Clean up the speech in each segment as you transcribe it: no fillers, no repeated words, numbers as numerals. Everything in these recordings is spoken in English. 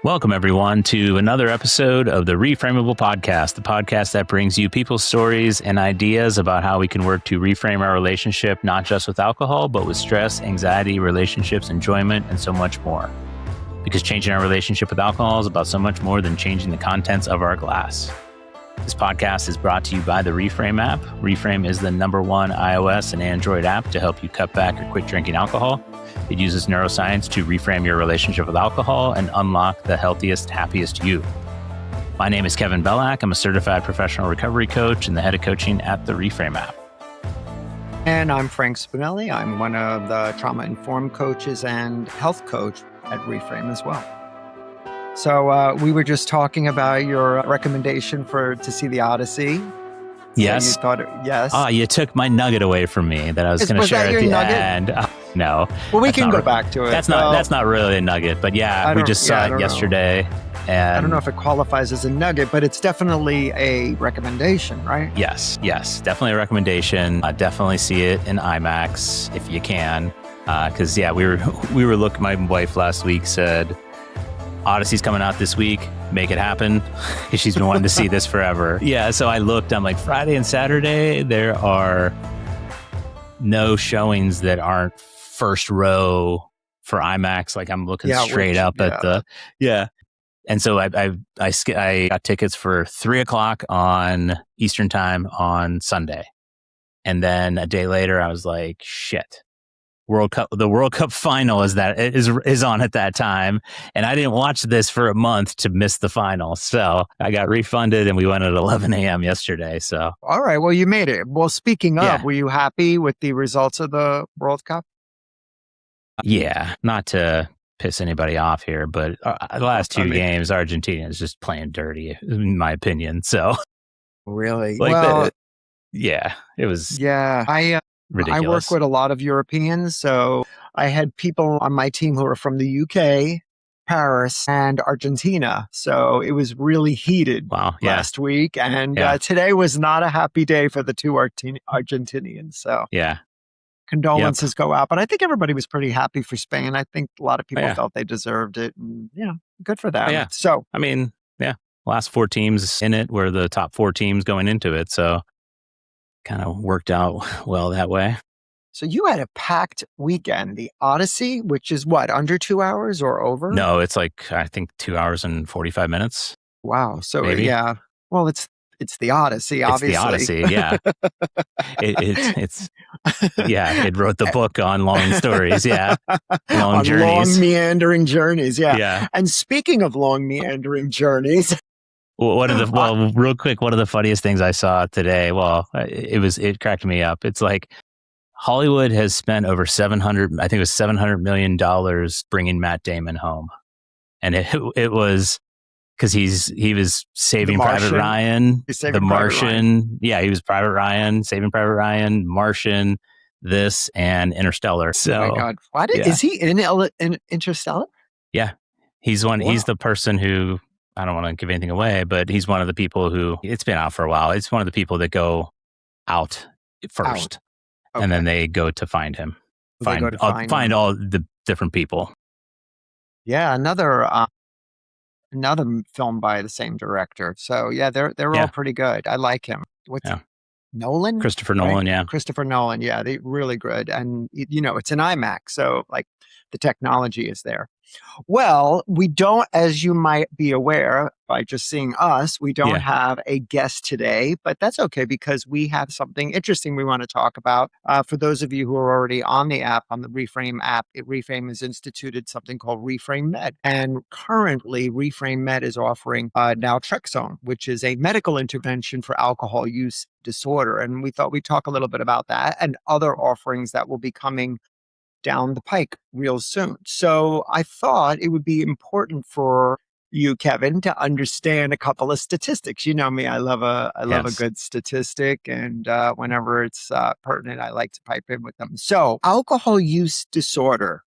Welcome, everyone, to another episode of the Reframable Podcast, the podcast that brings you people's stories and ideas about how we can work to reframe our relationship, not just with alcohol, but with stress, anxiety, relationships, enjoyment, and so much more. Because changing our relationship with alcohol is about so much more than changing the contents of our glass. This podcast is brought to you by the Reframe app. Reframe is the #1 iOS and Android app to help you cut back or quit drinking alcohol. It uses neuroscience to reframe your relationship with alcohol and unlock the healthiest, happiest you. My name is Kevin Bellack. I'm a certified professional recovery coach and the head of coaching at the Reframe app. And I'm Frank Spinelli. I'm one of the trauma-informed coaches and health coach at Reframe as well. So we were just talking about your recommendation to see The Odyssey. Yes. So you thought yes. Oh, you took my nugget away from me that I was going to share at the end. No. Well, we can go back to it. That's not really a nugget, but yeah, we just saw it yesterday. And I don't know if it qualifies as a nugget, but it's definitely a recommendation, right? Yes, definitely a recommendation. Definitely see it in IMAX if you can, because we were looking. My wife last week said, Odyssey's coming out this week. Make it happen. She's been wanting to see this forever. Yeah, so I looked. I'm like, Friday and Saturday, there are no showings that aren't first row for IMAX. Like I'm looking straight up at the And so I got tickets for 3:00 on Eastern time on Sunday, and then a day later I was like, shit. The World Cup final is on at that time, and I didn't watch this for a month to miss the final. So I got refunded, and we went at 11 a.m. yesterday. So all right, well, you made it. Well, speaking of, were you happy with the results of the World Cup? Yeah, not to piss anybody off here, but the last two games, Argentina is just playing dirty, in my opinion. So really, it was. Yeah, ridiculous. I work with a lot of Europeans, so I had people on my team who are from the UK, Paris, and Argentina. So it was really heated last week, and today was not a happy day for the two Argentinians. So condolences go out, but I think everybody was pretty happy for Spain. I think a lot of people felt they deserved it, and good for them. So I mean, last 4 teams in it were the top 4 teams going into it, so kind of worked out well that way. So you had a packed weekend. The Odyssey, which is what, under 2 hours or over? No, it's like I think 2 hours and 45 minutes. Wow. So maybe. Well, it's the Odyssey, obviously. It's the Odyssey, yeah. It wrote the book on long stories, long journeys, long meandering journeys, And speaking of long meandering journeys. Real quick, one of the funniest things I saw today, it cracked me up. It's like Hollywood has spent over $700 million bringing Matt Damon home. And it was because he was Saving Private Ryan, The Martian. Yeah, he was Private Ryan, Saving Private Ryan, Martian, this, and Interstellar. So, oh my God. Is he in Interstellar? Yeah. He's the person who, I don't want to give anything away, but he's one of the people who, it's been out for a while. It's one of the people that go out first, and then they go to find him, find all the different people. Yeah, another film by the same director. So they're all pretty good. I like him. Nolan? Christopher Nolan, Christopher Nolan, they're really good. And it's an IMAX, so like the technology is there. Well, we don't, as you might be aware by just seeing us, we don't have a guest today, but that's okay because we have something interesting we want to talk about. For those of you who are already on the app, on the Reframe app, Reframe has instituted something called Reframe Med. And currently, Reframe Med is offering Naltrexone, which is a medical intervention for alcohol use disorder. And we thought we'd talk a little bit about that and other offerings that will be coming down the pike real soon. So I thought it would be important for you, Kevin, to understand a couple of statistics. You know me, I love a good statistic, and whenever it's pertinent, I like to pipe in with them. So alcohol use disorder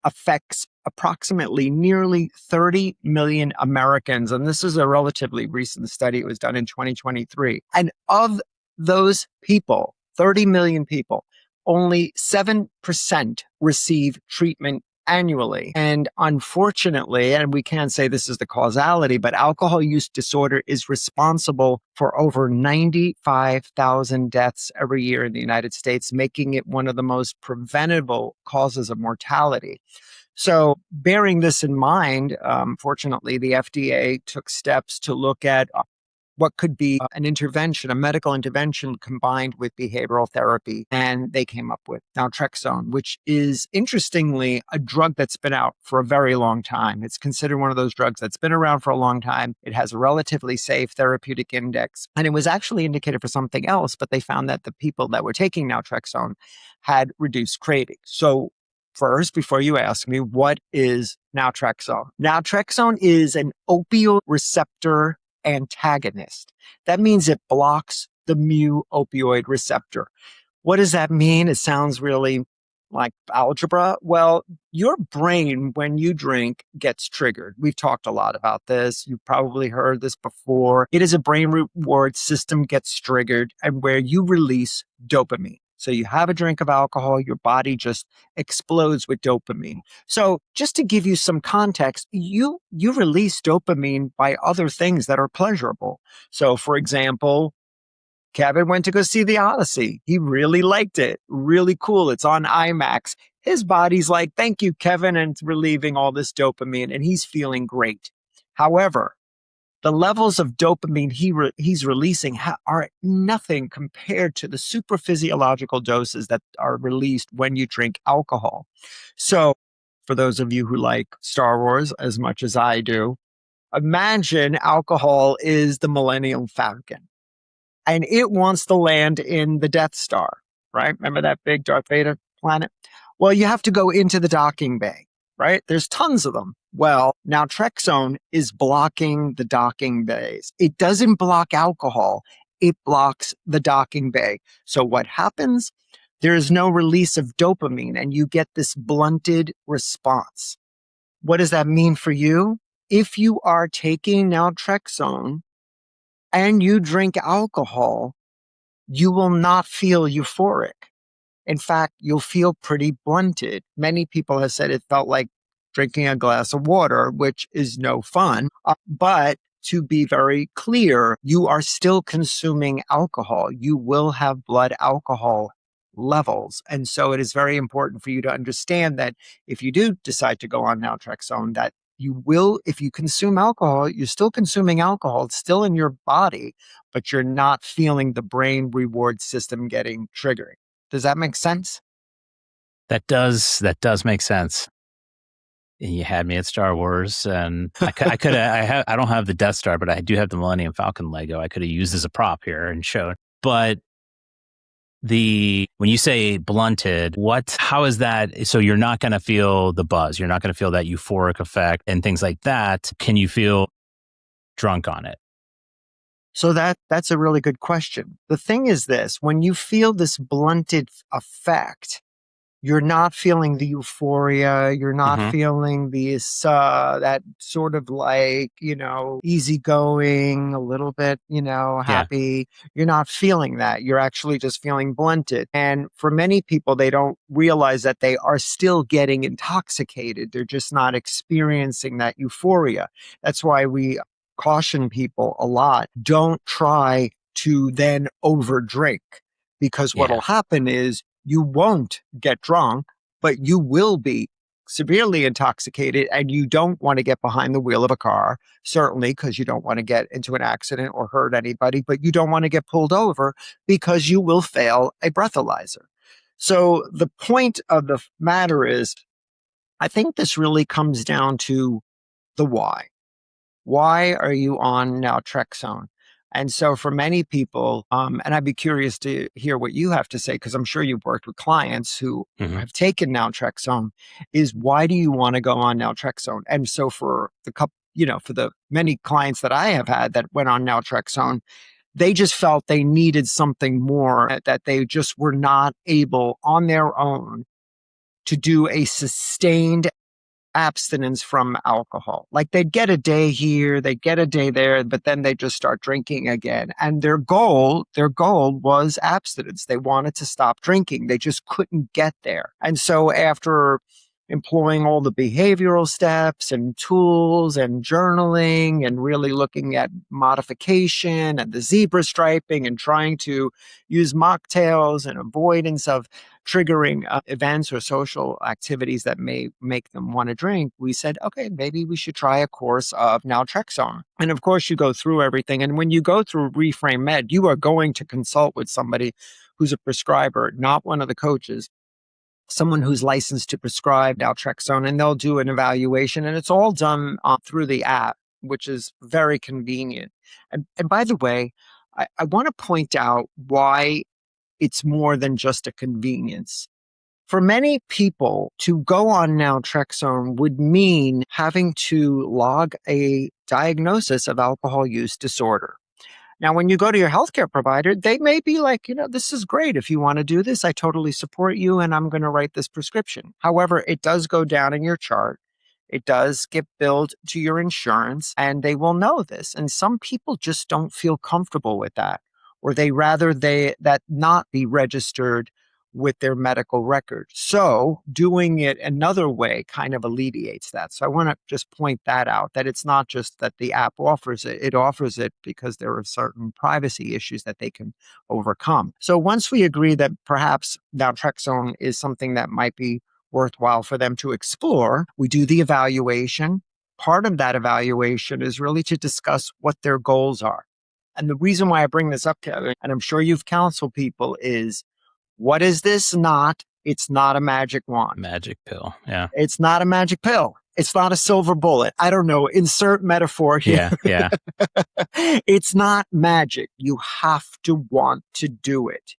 affects approximately nearly 30 million Americans, and this is a relatively recent study. It was done in 2023. And of those people, 30 million people, only 7% receive treatment annually. And unfortunately, and we can't say this is the causality, but alcohol use disorder is responsible for over 95,000 deaths every year in the United States, making it one of the most preventable causes of mortality. So, bearing this in mind, fortunately, the FDA took steps to look at what could be an intervention, a medical intervention combined with behavioral therapy. And they came up with Naltrexone, which is interestingly a drug that's been out for a very long time. It's considered one of those drugs that's been around for a long time. It has a relatively safe therapeutic index. And it was actually indicated for something else, but they found that the people that were taking Naltrexone had reduced cravings. So, first, before you ask me, what is Naltrexone? Naltrexone is an opioid receptor antagonist. That means it blocks the mu opioid receptor. What does that mean? It sounds really like algebra. Well, your brain, when you drink, gets triggered. We've talked a lot about this. You've probably heard this before. It is a brain reward system gets triggered and where you release dopamine. So you have a drink of alcohol, your body just explodes with dopamine. So just to give you some context, you release dopamine by other things that are pleasurable. So for example, Kevin went to go see The Odyssey. He really liked it. Really cool. It's on IMAX. His body's like, thank you, Kevin, and it's relieving all this dopamine, and he's feeling great. However, the levels of dopamine he's releasing are nothing compared to the super physiological doses that are released when you drink alcohol. So, for those of you who like Star Wars as much as I do, imagine alcohol is the Millennium Falcon and it wants to land in the Death Star, right? Remember that big Darth Vader planet? Well, you have to go into the docking bay, right? There's tons of them. Well, Naltrexone is blocking the docking bays. It doesn't block alcohol. It blocks the docking bay. So what happens? There is no release of dopamine and you get this blunted response. What does that mean for you? If you are taking Naltrexone and you drink alcohol, you will not feel euphoric. In fact, you'll feel pretty blunted. Many people have said it felt like drinking a glass of water, which is no fun. But to be very clear, you are still consuming alcohol. You will have blood alcohol levels. And so it is very important for you to understand that if you do decide to go on Naltrexone, that you will, if you consume alcohol, you're still consuming alcohol. It's still in your body, but you're not feeling the brain reward system getting triggered. Does that make sense? That does make sense. You had me at Star Wars, and I don't have the Death Star, but I do have the Millennium Falcon Lego. I could have used as a prop here and showed. But when you say blunted, how is that? So you're not going to feel the buzz. You're not going to feel that euphoric effect and things like that. Can you feel drunk on it? So that's a really good question. The thing is this, when you feel this blunted effect, you're not feeling the euphoria. You're not feeling this, that sort of like, easygoing, a little bit, happy. Yeah. You're not feeling that. You're actually just feeling blunted. And for many people, they don't realize that they are still getting intoxicated. They're just not experiencing that euphoria. That's why we caution people a lot. Don't try to then overdrink because what'll happen is you won't get drunk, but you will be severely intoxicated and you don't want to get behind the wheel of a car, certainly because you don't want to get into an accident or hurt anybody, but you don't want to get pulled over because you will fail a breathalyzer. So the point of the matter is, I think this really comes down to the why. Why are you on Naltrexone? And so for many people, and I'd be curious to hear what you have to say, because I'm sure you've worked with clients who have taken Naltrexone, is why do you want to go on Naltrexone? And so for for the many clients that I have had that went on Naltrexone, they just felt they needed something more, that they just were not able on their own to do a sustained abstinence from alcohol. Like they'd get a day here, they'd get a day there, but then they just start drinking again. And their goal was abstinence. They wanted to stop drinking. They just couldn't get there. And so after employing all the behavioral steps and tools and journaling and really looking at modification and the zebra striping and trying to use mocktails and avoidance of triggering events or social activities that may make them want to drink, we said, okay, maybe we should try a course of naltrexone. And of course, you go through everything. And when you go through Reframe Med, you are going to consult with somebody who's a prescriber, not one of the coaches, someone who's licensed to prescribe naltrexone, and they'll do an evaluation. And it's all done through the app, which is very convenient. And by the way, I want to point out why it's more than just a convenience. For many people, to go on naltrexone would mean having to log a diagnosis of alcohol use disorder. Now, when you go to your healthcare provider, they may be like, this is great. If you want to do this, I totally support you and I'm going to write this prescription. However, it does go down in your chart. It does get billed to your insurance and they will know this. And some people just don't feel comfortable with that, or they rather that not be registered with their medical record. So doing it another way kind of alleviates that. So I want to just point that out, that it's not just that the app offers it, it offers it because there are certain privacy issues that they can overcome. So once we agree that perhaps naltrexone is something that might be worthwhile for them to explore, we do the evaluation. Part of that evaluation is really to discuss what their goals are. And the reason why I bring this up, Kevin, and I'm sure you've counseled people, is what is this not? It's not a magic wand. Magic pill. Yeah. It's not a magic pill. It's not a silver bullet. I don't know. Insert metaphor here. Yeah. It's not magic. You have to want to do it.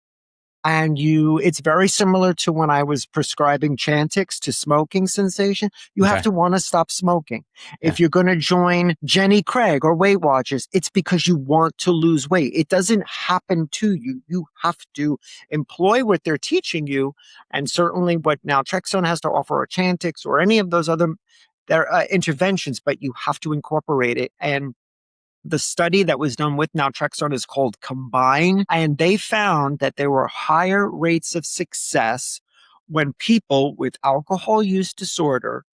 And it's very similar to when I was prescribing Chantix to smoking cessation. You have to want to stop smoking. Yeah. If you're going to join Jenny Craig or Weight Watchers, it's because you want to lose weight. It doesn't happen to you. You have to employ what they're teaching you. And certainly what naltrexone has to offer, or Chantix, or any of those other interventions, but you have to incorporate it. And the study that was done with naltrexone is called Combine, and they found that there were higher rates of success when people with alcohol use disorder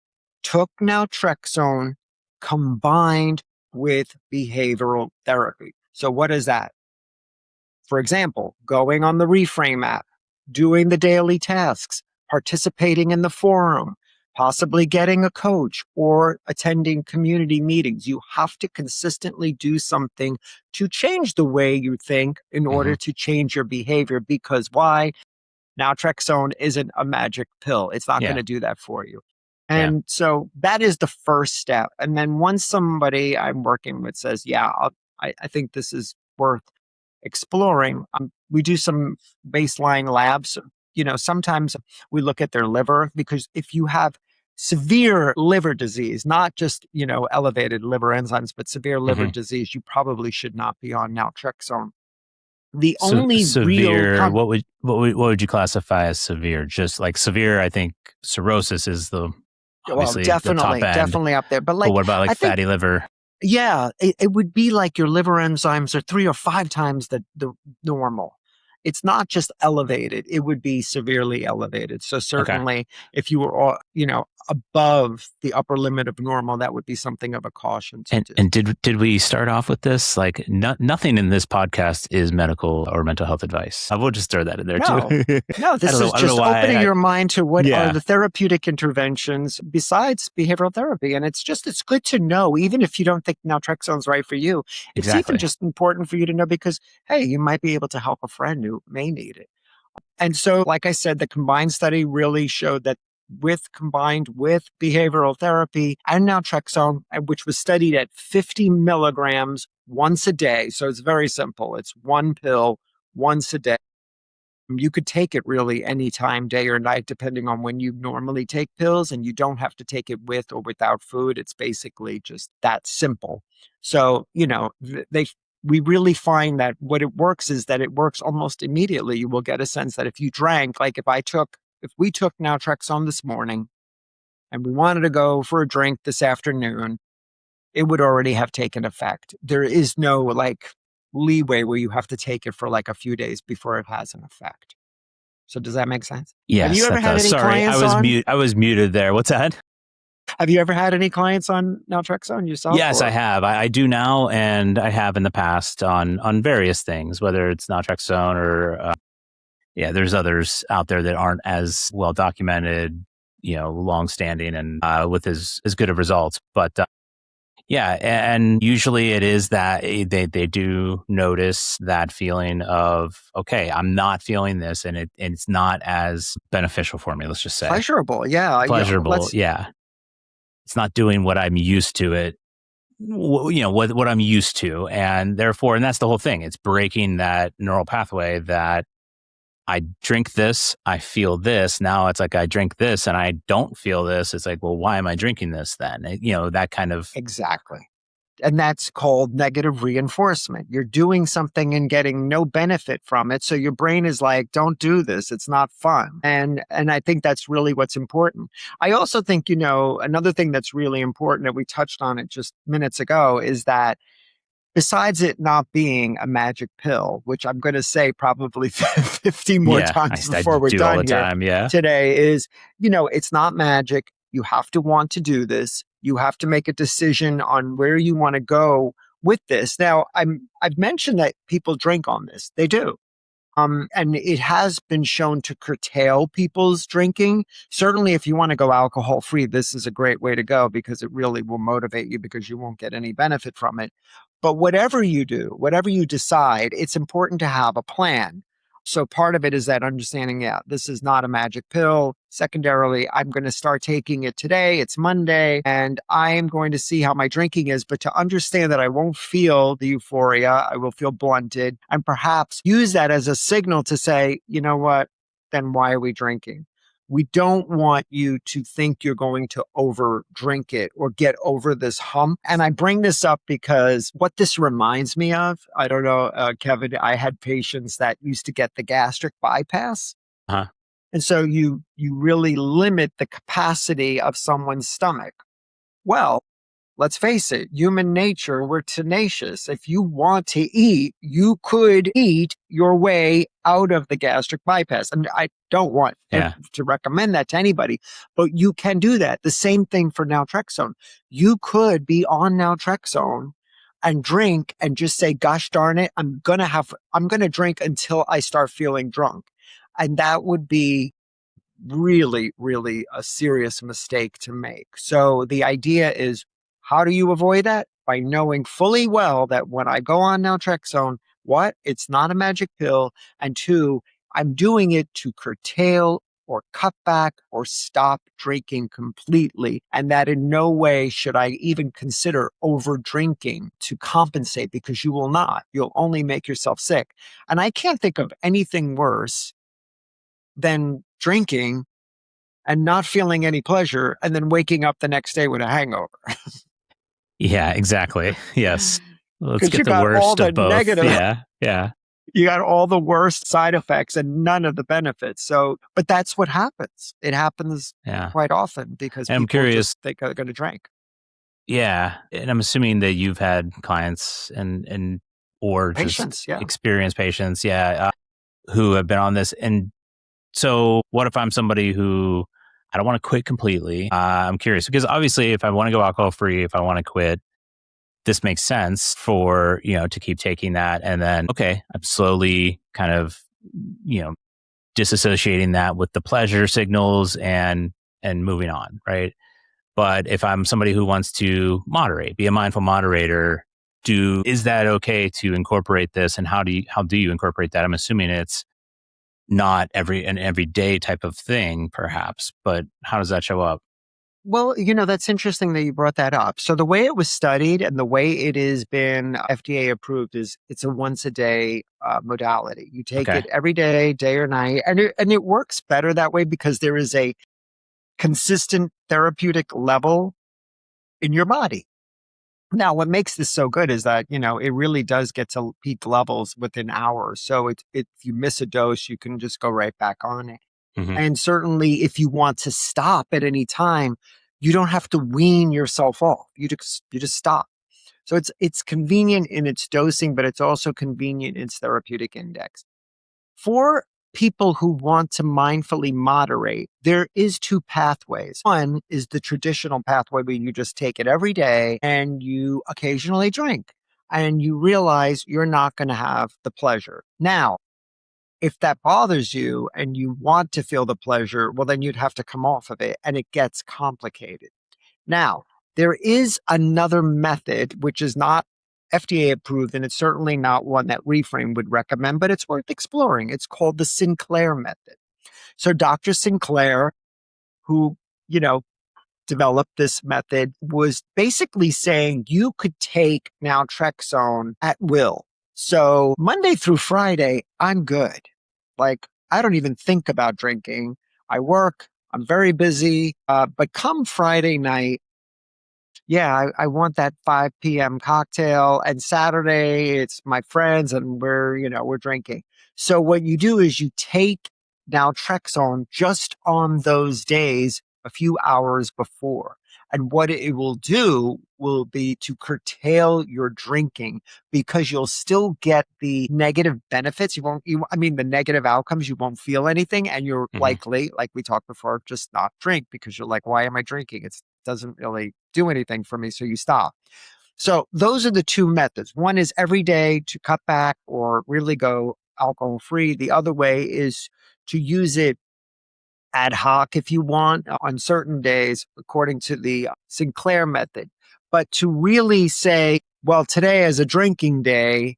took naltrexone combined with behavioral therapy. So what is that? For example, going on the Reframe app, doing the daily tasks, participating in the forum, possibly getting a coach, or attending community meetings. You have to consistently do something to change the way you think in order to change your behavior. Because why? Naltrexone isn't a magic pill. It's not going to do that for you. And so that is the first step. And then once somebody I'm working with says, I think this is worth exploring, we do some baseline labs. Sometimes we look at their liver, because if you have severe liver disease, not just, elevated liver enzymes, but severe liver disease, you probably should not be on naltrexone. The only severe, what would you classify as severe? Just like severe, I think cirrhosis is obviously definitely, the top end. Definitely up there. But what about fatty liver? Yeah, it would be like your liver enzymes are 3 or 5 times the normal. It's not just elevated, it would be severely elevated. So certainly if you were, above the upper limit of normal, that would be something of a caution to do. And did we start off with this? Like nothing in this podcast is medical or mental health advice. I will just throw that in there too. No, this is just opening your mind to what are the therapeutic interventions besides behavioral therapy. And it's good to know, even if you don't think naltrexone's right for you. It's even just important for you to know because, hey, you might be able to help a friend who may need it. And so, like I said, the Combine study really showed that combined with behavioral therapy and naltrexone, which was studied at 50 milligrams once a day. So it's very simple. It's one pill once a day. You could take it really anytime, day or night, depending on when you normally take pills, and you don't have to take it with or without food. It's basically just that simple. So, we really find that what it works is that it works almost immediately. You will get a sense that if you drank, like if we took naltrexone this morning and we wanted to go for a drink this afternoon, it would already have taken effect. There is no leeway where you have to take it for a few days before it has an effect. So does that make sense? Have you Yes, ever that had does. any Sorry, clients on? I was muted there. What's that? Have you ever had any clients on Naltrexone yourself, Yes, I or? have. I do now, and I have in the past on various things, whether it's naltrexone or yeah, there's others out there that aren't as well documented, long standing and with as good of results. But yeah, and usually it is that they do notice that feeling of, okay, I'm not feeling this, and it's not as beneficial for me. Let's just say Pleasurable, yeah. pleasurable. Let's. Yeah, it's not doing what I'm used to it what I'm used to, and therefore, and that's the whole thing. It's breaking that neural pathway that I drink this, I feel this. Now it's like I drink this and I don't feel this. It's like, well, why am I drinking this then? That kind of. Exactly. And that's called negative reinforcement. You're doing something and getting no benefit from it. So your brain is like, don't do this. It's not fun. And I think that's really what's important. I also think, another thing that's really important that we touched on it just minutes ago is that besides it not being a magic pill, which I'm going to say probably 50 more Yeah, times I before we're do all done the here time. Yeah. today, is, it's not magic. You have to want to do this. You have to make a decision on where you want to go with this. Now, I've mentioned that people drink on this. They do. And it has been shown to curtail people's drinking. Certainly, if you want to go alcohol free, this is a great way to go because it really will motivate you because you won't get any benefit from it. But whatever you do, whatever you decide, it's important to have a plan. So part of it is that understanding, yeah, this is not a magic pill. Secondarily, I'm going to start taking it today. It's Monday, and I am going to see how my drinking is. But to understand that I won't feel the euphoria, I will feel blunted, and perhaps use that as a signal to say, you know what, then why are we drinking? We don't want you to think you're going to over drink it or get over this hump. And I bring this up because what this reminds me of, I don't know, Kevin, I had patients that used to get the gastric bypass. Uh-huh. And so you really limit the capacity of someone's stomach. Well, let's face it, human nature, we're tenacious. If you want to eat, you could eat your way out of the gastric bypass. And I don't want Yeah. to recommend that to anybody, but you can do that. The same thing for naltrexone. You could be on naltrexone and drink and just say, gosh darn it, I'm going to drink until I start feeling drunk. And that would be really, really a serious mistake to make. So the idea is, how do you avoid that? By knowing fully well that when I go on naltrexone, it's not a magic pill. And two, I'm doing it to curtail or cut back or stop drinking completely. And that in no way should I even consider over drinking to compensate, because you will not. You'll only make yourself sick. And I can't think of anything worse than drinking and not feeling any pleasure and then waking up the next day with a hangover. Yeah, exactly. Yes. Let's Because get you the got all worst the of both. negative, Yeah. Yeah. you got all the worst side effects and none of the benefits. So, but that's what happens. It happens Yeah. quite often because And I'm people just curious. think they're going to drink. Yeah. And I'm assuming that you've had clients and or just Patience, yeah. experienced patients. Yeah. Who have been on this. And so what if I'm somebody who I don't want to quit completely? I'm curious because obviously if I want to go alcohol free, if I want to quit, this makes sense for, to keep taking that. And then, okay, I'm slowly kind of, you know, disassociating that with the pleasure signals and moving on. Right. But if I'm somebody who wants to moderate, be a mindful moderator, is that okay to incorporate this? And how do you incorporate that? I'm assuming it's not an everyday type of thing, perhaps, but how does that show up? Well, that's interesting that you brought that up. So the way it was studied and the way it has been FDA approved is it's a once a day modality. You take Okay. it every day or night, and it works better that way because there is a consistent therapeutic level in your body. Now, what makes this so good is that, it really does get to peak levels within hours. So if you miss a dose, you can just go right back on it. Hmm. And certainly if you want to stop at any time, you don't have to wean yourself off. You just stop. So it's convenient in its dosing, but it's also convenient in its therapeutic index. For people who want to mindfully moderate, there is two pathways. One is the traditional pathway where you just take it every day and you occasionally drink and you realize you're not going to have the pleasure. Now, if that bothers you and you want to feel the pleasure, well, then you'd have to come off of it and it gets complicated. Now, there is another method, which is not FDA approved, and it's certainly not one that Reframe would recommend, but it's worth exploring. It's called the Sinclair method. So Dr. Sinclair, who, you know, developed this method, was basically saying you could take naltrexone at will. So Monday through Friday, I'm good. Like, I don't even think about drinking. I work, I'm very busy. But come Friday night, yeah, I want that 5 p.m. cocktail. And Saturday, it's my friends and we're drinking. So what you do is you take naltrexone just on those days a few hours before. And what it will do will be to curtail your drinking because you'll still get the negative benefits. The negative outcomes, you won't feel anything. And you're likely, like we talked before, just not drink because you're like, why am I drinking? It doesn't really do anything for me. So you stop. So those are the two methods. One is every day to cut back or really go alcohol free. The other way is to use it ad hoc if you want on certain days, according to the Sinclair method. But to really say, well, today is a drinking day,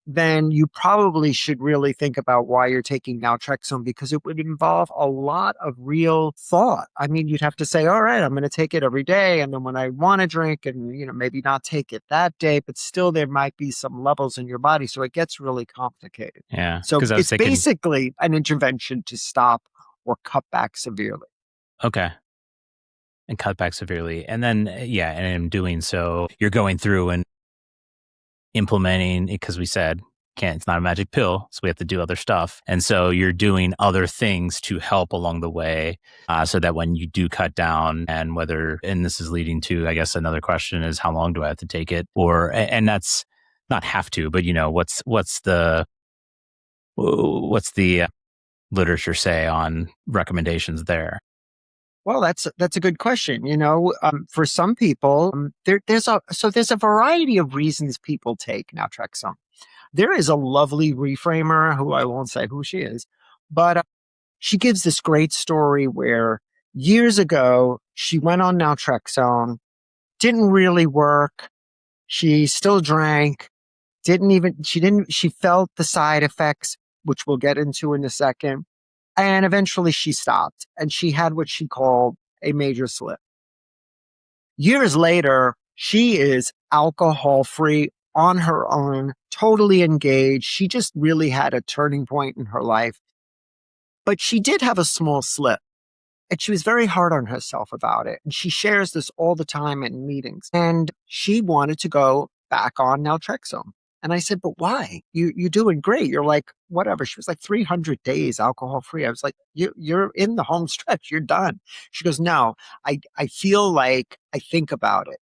then you probably should really think about why you're taking naltrexone because it would involve a lot of real thought. I mean, you'd have to say, all right, I'm going to take it every day. And then when I want to drink and, maybe not take it that day, but still there might be some levels in your body. So it gets really complicated. Yeah. So Because I was it's thinking, basically an intervention to stop or cut back severely. okay. And cut back severely. And then, yeah, and in doing so, you're going through and implementing it because we said it's not a magic pill, so we have to do other stuff, and so you're doing other things to help along the way, so that when you do cut down, and this is leading to, I guess, another question is how long do I have to take it, and that's not have to, but what's the literature say on recommendations there? Well, that's a good question. For some people, there's a variety of reasons people take naltrexone. There is a lovely reframer who I won't say who she is, but she gives this great story where years ago she went on naltrexone, didn't really work. She still drank, she felt the side effects, which we'll get into in a second. And eventually she stopped and she had what she called a major slip. Years later, she is alcohol free on her own, totally engaged. She just really had a turning point in her life. But she did have a small slip and she was very hard on herself about it. And she shares this all the time in meetings. And she wanted to go back on naltrexone. And I said, but why? You're doing great. You're like, whatever. She was like 300 days alcohol free. I was like, you're in the home stretch. You're done. She goes, no, I feel like I think about it.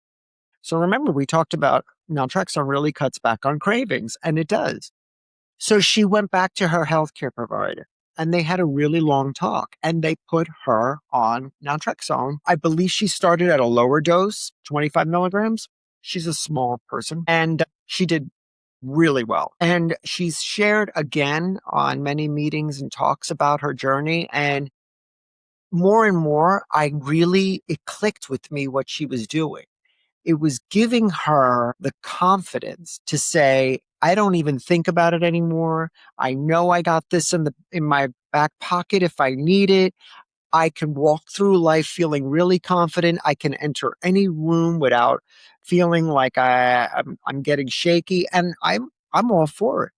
So remember, we talked about naltrexone really cuts back on cravings, and it does. So she went back to her healthcare provider and they had a really long talk and they put her on naltrexone. I believe she started at a lower dose, 25 milligrams. She's a small person and she did really well. And she's shared again on many meetings and talks about her journey. And more, it clicked with me what she was doing. It was giving her the confidence to say, I don't even think about it anymore. I know I got this in my back pocket if I need it. I can walk through life feeling really confident. I can enter any room without feeling like I'm getting shaky, and I'm all for it.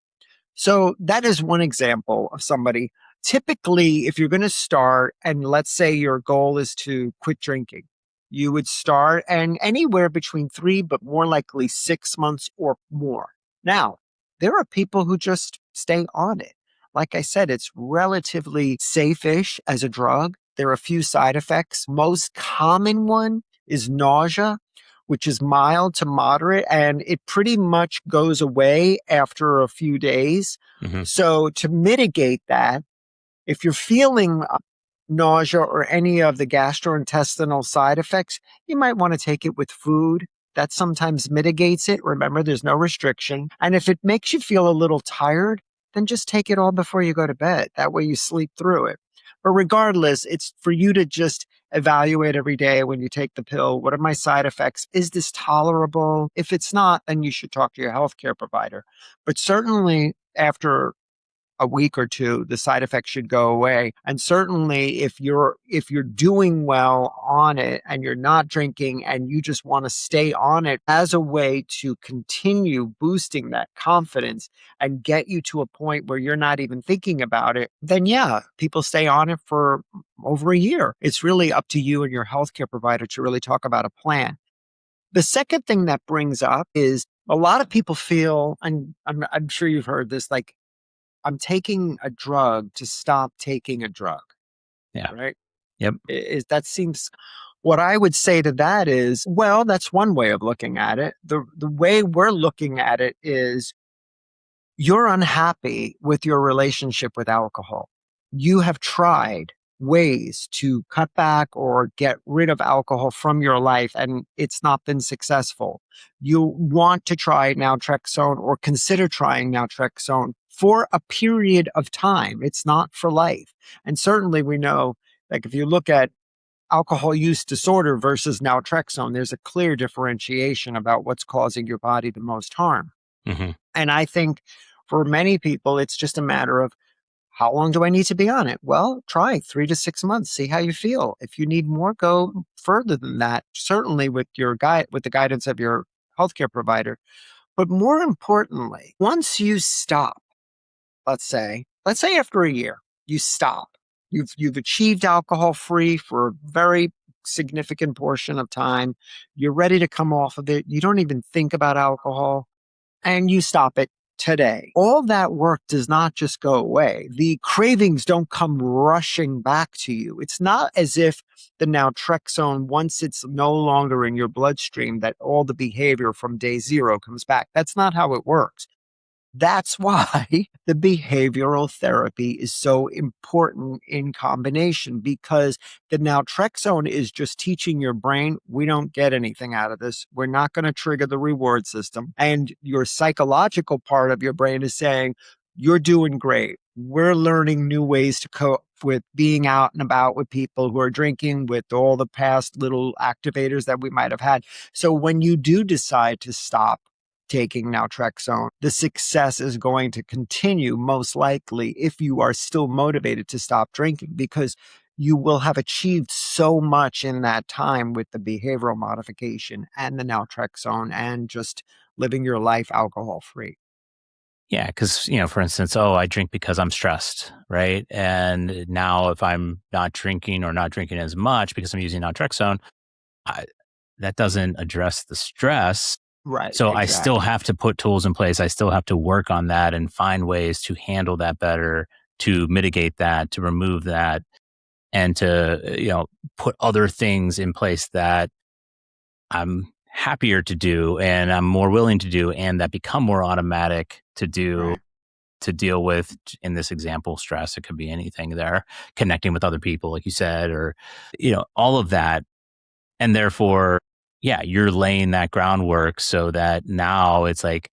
So that is one example of somebody. Typically, if you're going to start, and let's say your goal is to quit drinking, you would start and anywhere between 3, but more likely 6 months or more. Now, there are people who just stay on it. Like I said, it's relatively safe-ish as a drug. There are a few side effects. Most common one is nausea, which is mild to moderate, and it pretty much goes away after a few days. Mm-hmm. So to mitigate that, If you're feeling nausea or any of the gastrointestinal side effects, you might want to take it with food. That sometimes mitigates it. Remember, there's no restriction. And if it makes you feel a little tired, then just take it all before you go to bed. That way you sleep through it. But regardless, it's for you to just evaluate every day when you take the pill. What are my side effects? Is this tolerable? If it's not, then you should talk to your healthcare provider. But certainly after a week or two, the side effects should go away. And certainly if you're doing well on it and you're not drinking and you just want to stay on it as a way to continue boosting that confidence and get you to a point where you're not even thinking about it, then yeah, people stay on it for over a year. It's really up to you and your healthcare provider to really talk about a plan. The second thing that brings up is a lot of people feel, and I'm sure you've heard this, like, I'm taking a drug to stop taking a drug, Yeah. right? Yep. That seems, what I would say to that is, well, that's one way of looking at it. The way we're looking at it is you're unhappy with your relationship with alcohol. You have tried ways to cut back or get rid of alcohol from your life, and it's not been successful. You want to try naltrexone or consider trying naltrexone for a period of time. It's not for life. And certainly we know, like, if you look at alcohol use disorder versus naltrexone, there's a clear differentiation about what's causing your body the most harm. Hmm. And I think for many people, it's just a matter of, how long do I need to be on it? Well, try 3 to 6 months, see how you feel. If you need more, go further than that, certainly with your with the guidance of your healthcare provider. But more importantly, once you stop, let's say after a year, you stop. You've achieved alcohol free for a very significant portion of time. You're ready to come off of it. You don't even think about alcohol and you stop it today. All that work does not just go away. The cravings don't come rushing back to you. It's not as if the naltrexone, once it's no longer in your bloodstream, that all the behavior from day zero comes back. That's not how it works. That's why the behavioral therapy is so important in combination, because the naltrexone is just teaching your brain, we don't get anything out of this. We're not going to trigger the reward system. And your psychological part of your brain is saying, you're doing great. We're learning new ways to cope with being out and about with people who are drinking, with all the past little activators that we might have had. So when you do decide to stop taking naltrexone, the success is going to continue most likely if you are still motivated to stop drinking, because you will have achieved so much in that time with the behavioral modification and the naltrexone and just living your life alcohol free. Yeah, because for instance, oh, I drink because I'm stressed, right? And now if I'm not drinking or not drinking as much because I'm using naltrexone, I, that doesn't address the stress. Right, So I still exactly. have to put tools in place. I still have to work on that and find ways to handle that better, to mitigate that, to remove that, and to put other things in place that I'm happier to do and I'm more willing to do, and that become more automatic to do, Right. to deal with, in this example, stress. It could be anything there, connecting with other people, like you said, or all of that. And therefore, yeah, you're laying that groundwork so that now it's like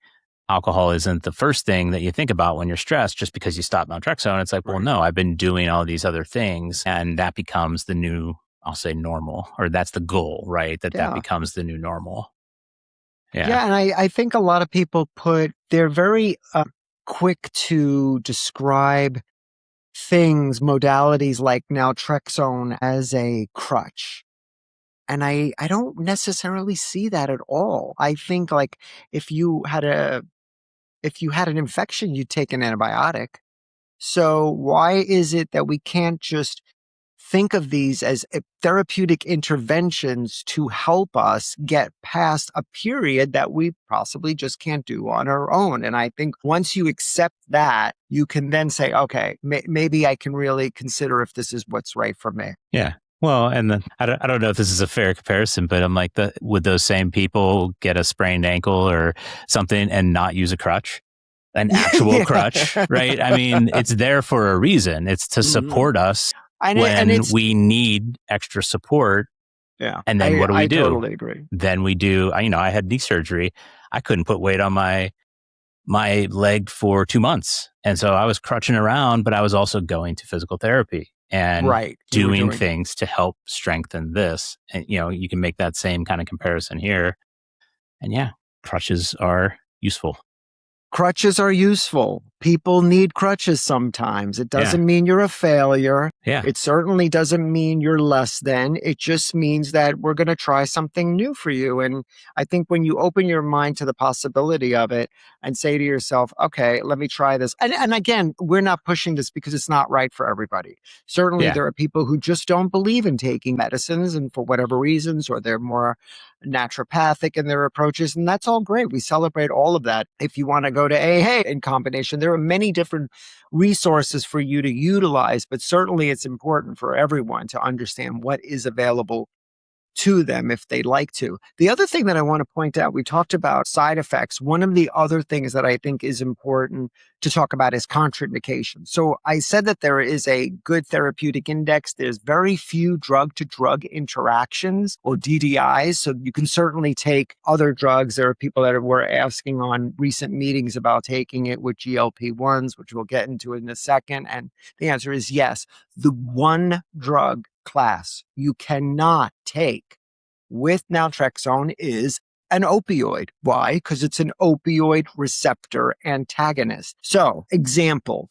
alcohol isn't the first thing that you think about when you're stressed just because you stop naltrexone. It's like, well, Right. no, I've been doing all these other things, and that becomes the new, I'll say, normal, or that's the goal, right? That Yeah. becomes the new normal. Yeah. Yeah. And I think a lot of people they're very quick to describe things, modalities like naltrexone as a crutch. And I don't necessarily see that at all. I think, like, if you had an infection, you'd take an antibiotic. So why is it that we can't just think of these as therapeutic interventions to help us get past a period that we possibly just can't do on our own? And I think once you accept that, you can then say, okay, maybe I can really consider if this is what's right for me. Yeah. Well, and then I don't know if this is a fair comparison, but I'm like, would those same people get a sprained ankle or something and not use a crutch? an actual Yeah. crutch, right? I mean, it's there for a reason. It's to support us and when it's we need extra support. yeah. And then what do we I do? totally agree. Then we do, I had knee surgery. I couldn't put weight on my leg for 2 months. And so I was crutching around, but I was also going to physical therapy and Right. You were doing doing it. things to help strengthen this. And, you can make that same kind of comparison here. And yeah, crutches are useful. Crutches are useful. People need crutches sometimes. It Yeah. doesn't mean you're a failure. Yeah. It certainly doesn't mean you're less than. It just means that we're going to try something new for you. And I think when you open your mind to the possibility of it and say to yourself, okay, let me try this. And again, we're not pushing this because it's not right for everybody. Certainly, Yeah. there are people who just don't believe in taking medicines and for whatever reasons, or they're more naturopathic in their approaches. And that's all great. We celebrate all of that. If you want to go to AA in combination, there are many different resources for you to utilize, but certainly it's important for everyone to understand what is available to them if they'd like to. The other thing that I want to point out, we talked about side effects. One of the other things that I think is important to talk about is contraindications. So I said that there is a good therapeutic index. There's very few drug to drug interactions or DDIs. So you can certainly take other drugs. There are people that were asking on recent meetings about taking it with GLP-1s, which we'll get into in a second. And the answer is yes. The one drug class you cannot take with naltrexone is an opioid. Why? Because it's an opioid receptor antagonist. So, example,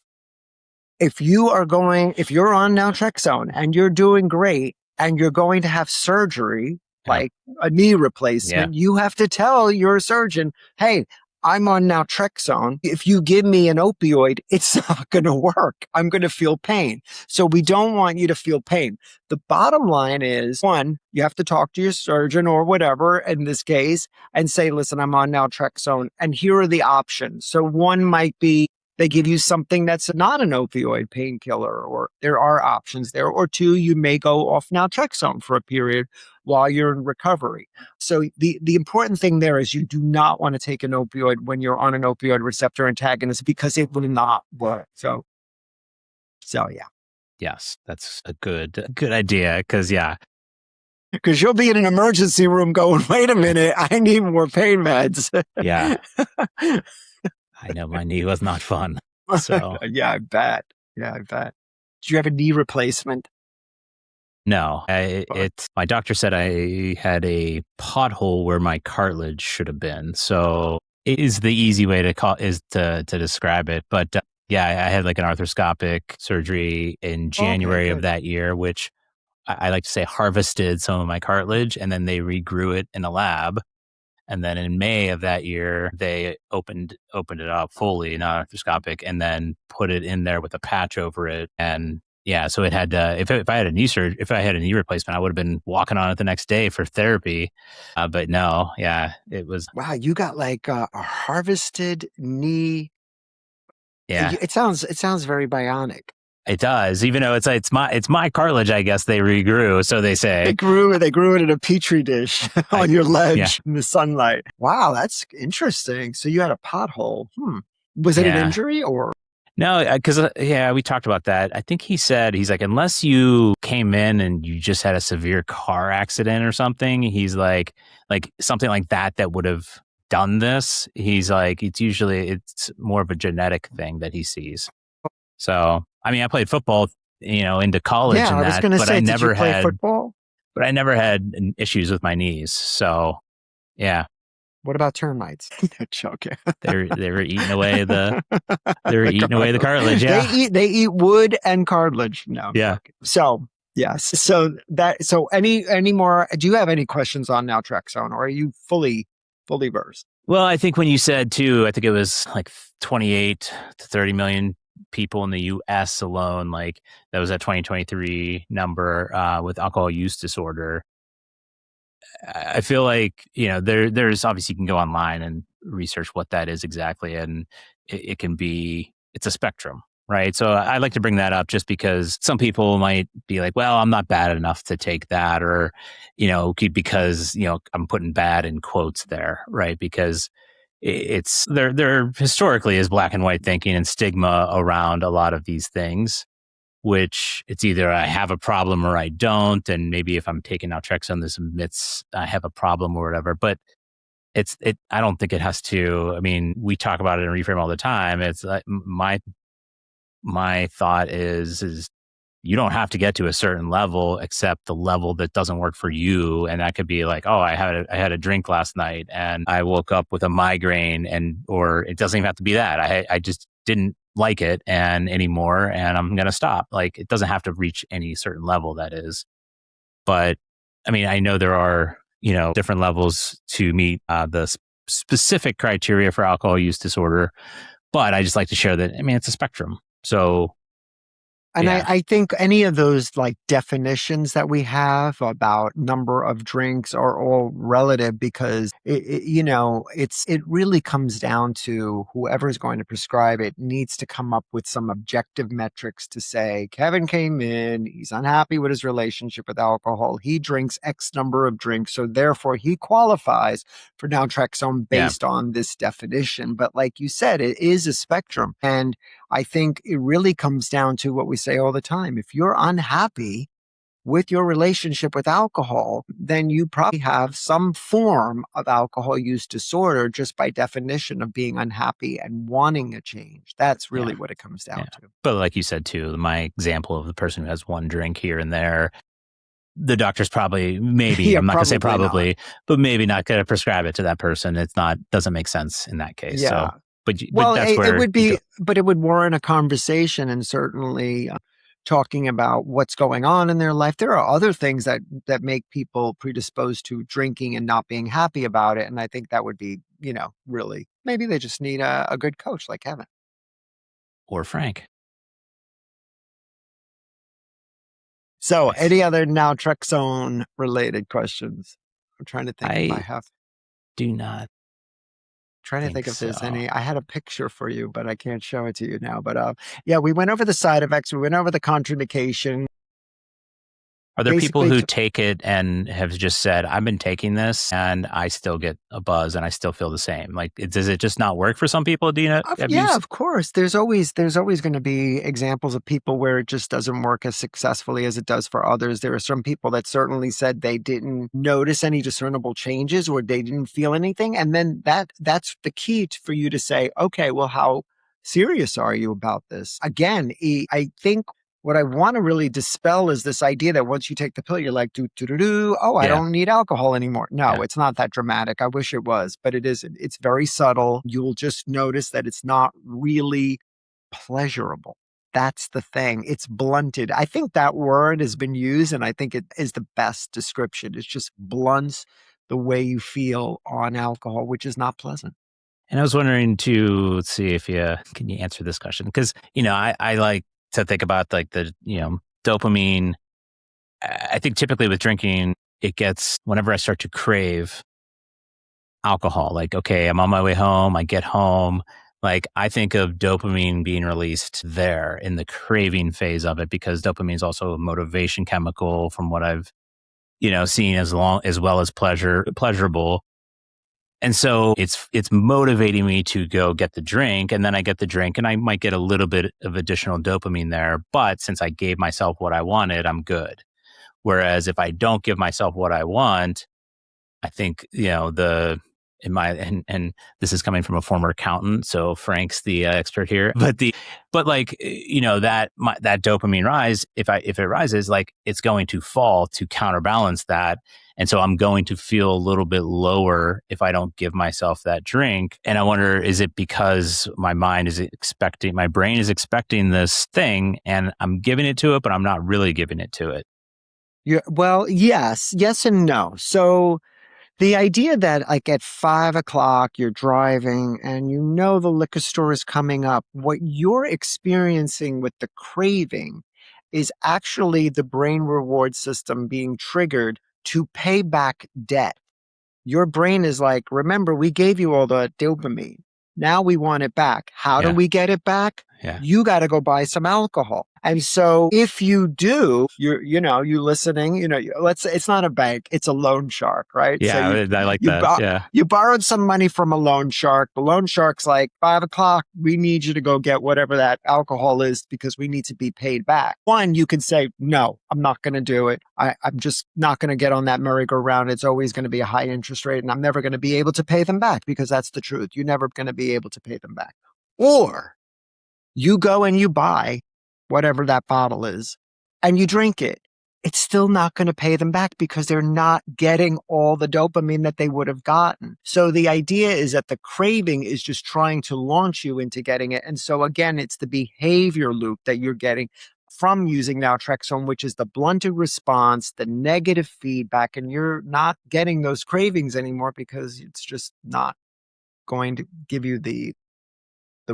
if you're on naltrexone and you're doing great and you're going to have surgery, like a knee replacement, you have to tell your surgeon, hey, I'm on naltrexone. If you give me an opioid, it's not going to work. I'm going to feel pain. So we don't want you to feel pain. The bottom line is, one, you have to talk to your surgeon or whatever in this case and say, listen, I'm on naltrexone and here are the options. So one might be they give you something that's not an opioid painkiller, or there are options there. Or two, you may go off naltrexone for a period while you're in recovery. So the important thing there is you do not want to take an opioid when you're on an opioid receptor antagonist because it will not work. So yeah. Yes, that's a good idea because Because you'll be in an emergency room going, wait a minute, I need more pain meds. Yeah. I know my knee was not fun. So Yeah, I bet. Did you have a knee replacement? No, my doctor said I had a pothole where my cartilage should have been. So it is the easy way to describe it. But I had like an arthroscopic surgery in January of that year, which I like to say harvested some of my cartilage, and then they regrew it in a lab. And then in May of that year, they opened it up fully, not arthroscopic, and then put it in there with a patch over it. And so it had if I had a knee replacement, I would have been walking on it the next day for therapy. But no, it was. Wow, you got like a harvested knee. Yeah, It sounds very bionic. it does. Even though it's my cartilage, I guess they regrew. So they say They grew it in a petri dish on your ledge in the sunlight. Wow, that's interesting. So you had a pothole. Was it an injury or? No, because we talked about that. I think he's like, unless you came in and you just had a severe car accident or something, he's like something like that would have done this. He's like, it's more of a genetic thing that he sees. So, I mean, I played football, into college and I was going to say, I did never you play had football? But I never had issues with my knees. So, yeah. What about termites? No, joking. They were eating away the cartilage. Yeah. They eat wood and cartilage. No. Yeah. Joking. So yes. So any more? Do you have any questions on naltrexone, or are you fully versed? Well, I think when you said too, I think it was like 28 to 30 million people in the U.S. alone. Like that was a 2023 number with alcohol use disorder. I feel like, there's obviously you can go online and research what that is exactly. And it can be, it's a spectrum, right? So I like to bring that up just because some people might be like, well, I'm not bad enough to take that, or, because, I'm putting bad in quotes there, right? Because it's there historically is black and white thinking and stigma around a lot of these things, which it's either I have a problem or I don't. And maybe if I'm taking naltrexone, this admits I have a problem or whatever. But I don't think it has to. I mean, we talk about it in Reframe all the time. It's like my thought is you don't have to get to a certain level, except the level that doesn't work for you. And that could be like, oh, I had a drink last night and I woke up with a migraine, or it doesn't even have to be that. I just didn't like it anymore, and I'm going to stop. Like, it doesn't have to reach any certain level, that is. But I mean, I know there are, different levels to meet the specific criteria for alcohol use disorder. But I just like to share that, I mean, it's a spectrum. So, And yeah. I think any of those like definitions that we have about number of drinks are all relative, because it really comes down to whoever is going to prescribe it needs to come up with some objective metrics to say, Kevin came in, he's unhappy with his relationship with alcohol. He drinks X number of drinks, so therefore he qualifies for naltrexone based on this definition. But like you said, it is a spectrum. And I think it really comes down to what we say all the time. If you're unhappy with your relationship with alcohol, then you probably have some form of alcohol use disorder, just by definition of being unhappy and wanting a change. That's really what it comes down to. But like you said, too, my example of the person who has one drink here and there, the doctor's probably, maybe, I'm not going to say probably, but maybe not going to prescribe it to that person. Doesn't make sense in that case. Yeah. So, but that's where it would be, but it would warrant a conversation, and certainly talking about what's going on in their life. There are other things that make people predisposed to drinking and not being happy about it. And I think that would be, really, maybe they just need a good coach like Kevin. Or Frank. So any other naltrexone related questions? I'm trying to think if I have. Do not. Trying to think if there's any. I had a picture for you, but I can't show it to you now. But yeah, we went over the side effects. We went over the contraindication. Are there people who take it and have just said, I've been taking this and I still get a buzz and I still feel the same? Like, does it just not work for some people? Do you know? Yeah, of course. There's always going to be examples of people where it just doesn't work as successfully as it does for others. There are some people that certainly said they didn't notice any discernible changes, or they didn't feel anything. And then that's the key for you to say, okay, well, how serious are you about this? Again, I think what I want to really dispel is this idea that once you take the pill, you're like, I don't need alcohol anymore. No, it's not that dramatic. I wish it was, but it isn't. It's very subtle. You'll just notice that it's not really pleasurable. That's the thing. It's blunted. I think that word has been used, and I think it is the best description. It just blunts the way you feel on alcohol, which is not pleasant. And I was wondering too, let's see if can you answer this question? Because, I like to think about like the, dopamine. I think typically with drinking, it gets, whenever I start to crave alcohol, like, okay, I'm on my way home, I get home, like I think of dopamine being released there in the craving phase of it, because dopamine is also a motivation chemical from what I've, seen, as well as pleasurable. And so it's motivating me to go get the drink, and then I get the drink and I might get a little bit of additional dopamine there. But since I gave myself what I wanted, I'm good. Whereas if I don't give myself what I want, I think, and this is coming from a former accountant, so Frank's the expert here, but that dopamine rise, if it rises, like it's going to fall to counterbalance that. And so I'm going to feel a little bit lower if I don't give myself that drink. And I wonder, is it because my brain is expecting this thing and I'm giving it to it, but I'm not really giving it to it? Yeah, well, yes and no. So the idea that like at 5:00 you're driving and the liquor store is coming up, what you're experiencing with the craving is actually the brain reward system being triggered to pay back debt. Your brain is like, remember, we gave you all the dopamine. Now we want it back. How do we get it back? Yeah. You got to go buy some alcohol. And so if you do, you listening, let's say it's not a bank, it's a loan shark, right? So Yeah, I like you, that. bo- Yeah. you borrowed some money from a loan shark. The loan shark's like, 5 o'clock, we need you to go get whatever that alcohol is because we need to be paid back. One, you can say, no, I'm not going to do it. I'm just not going to get on that merry-go-round. It's always going to be a high interest rate and I'm never going to be able to pay them back because that's the truth. You're never going to be able to pay them back. Or you go and you buy whatever that bottle is and you drink it. It's still not going to pay them back because they're not getting all the dopamine that they would have gotten. So the idea is that the craving is just trying to launch you into getting it. And so again, it's the behavior loop that you're getting from using naltrexone, which is the blunted response, the negative feedback, and you're not getting those cravings anymore because it's just not going to give you the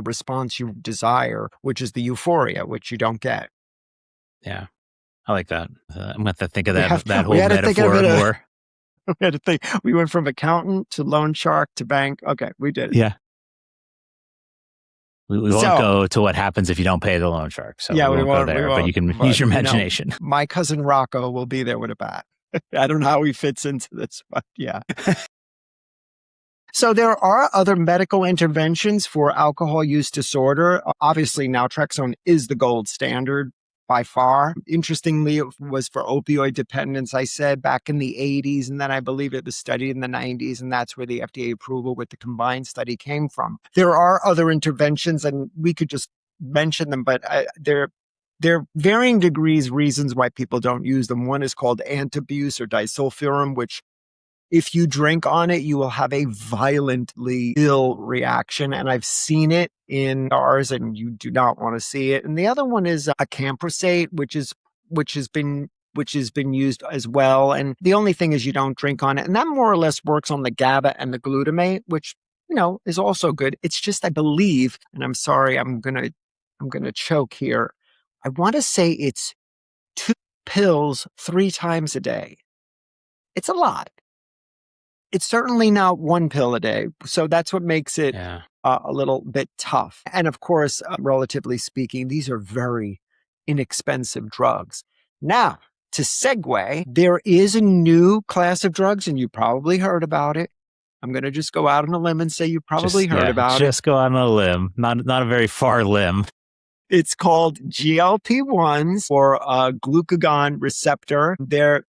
response you desire, which is the euphoria, which you don't get. Yeah. I like that. I'm going to have to think of We that whole had to think of metaphor it. more. We had to think. We went from accountant to loan shark to bank. Okay, we did it. Yeah. We won't go to what happens if you don't pay the loan shark. So yeah, we won't go there, but you can use your imagination. My cousin Rocco will be there with a bat. I don't know how he fits into this, but yeah. So there are other medical interventions for alcohol use disorder. Obviously, naltrexone is the gold standard by far. Interestingly, it was for opioid dependence, I said, back in the 80s. And then I believe it was studied in the 90s. And that's where the FDA approval with the combined study came from. There are other interventions, and we could just mention them, but they're varying degrees, reasons why people don't use them. One is called antabuse or disulfiram, which if you drink on it, you will have a violently ill reaction. And I've seen it in ours, and you do not want to see it. And the other one is a camprosate, which has been used as well. And the only thing is you don't drink on it. And that more or less works on the GABA and the glutamate, which, is also good. It's just, I believe, and I'm sorry, I'm gonna choke here. I want to say it's 2 pills 3 times a day. It's a lot. It's certainly not 1 pill a day. So that's what makes it a little bit tough. And of course, relatively speaking, these are very inexpensive drugs. Now, to segue, there is a new class of drugs, and you probably heard about it. I'm going to just go out on a limb and say you probably heard about it. Just go out on a limb, not a very far limb. It's called GLP-1s or glucagon receptor. They're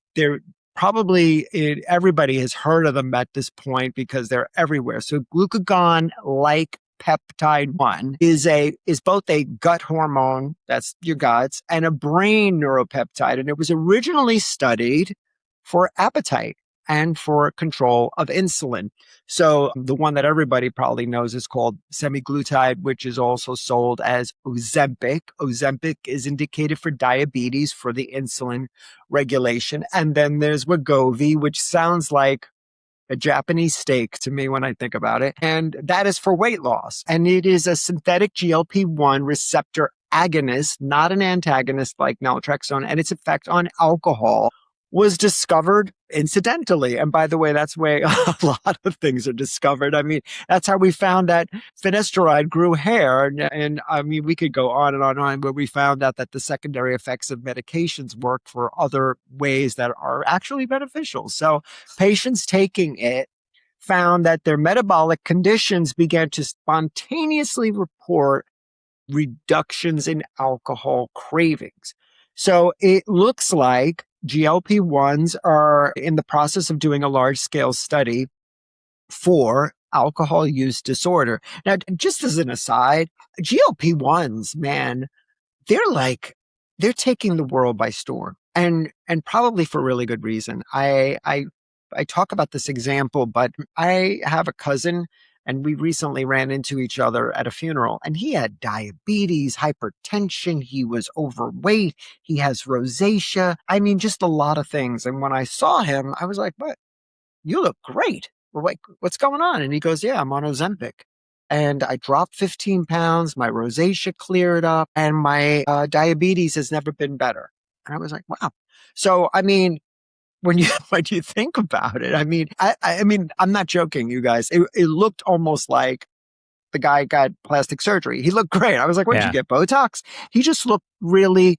probably everybody has heard of them at this point because they're everywhere. So glucagon-like peptide 1 is both a gut hormone, that's your guts, and a brain neuropeptide. And it was originally studied for appetite and for control of insulin. So the one that everybody probably knows is called semaglutide, which is also sold as Ozempic. Ozempic is indicated for diabetes, for the insulin regulation. And then there's Wegovy, which sounds like a Japanese steak to me when I think about it. And that is for weight loss. And it is a synthetic GLP-1 receptor agonist, not an antagonist like naltrexone, and its effect on alcohol was discovered incidentally. And by the way, that's where a lot of things are discovered. I mean, that's how we found that finasteride grew hair. And I mean, we could go on and on, where we found out that the secondary effects of medications work for other ways that are actually beneficial. So patients taking it found that their metabolic conditions began to spontaneously report reductions in alcohol cravings. So it looks like GLP-1s are in the process of doing a large-scale study for alcohol use disorder. Now, just as an aside, GLP-1s, man, they're taking the world by storm, and probably for really good reason. I talk about this example, but I have a cousin, and we recently ran into each other at a funeral, and he had diabetes, hypertension, he was overweight, he has rosacea. I mean, just a lot of things. And when I saw him, I was like, "What? You look great. Well, like, what's going on?" And he goes, "Yeah, I'm on Ozempic. And I dropped 15 pounds, my rosacea cleared up, and my diabetes has never been better." And I was like, wow. So, I mean, when you think about it, I mean, I'm not joking, you guys. It looked almost like the guy got plastic surgery. He looked great. I was like, where'd you Yeah. get Botox? He just looked really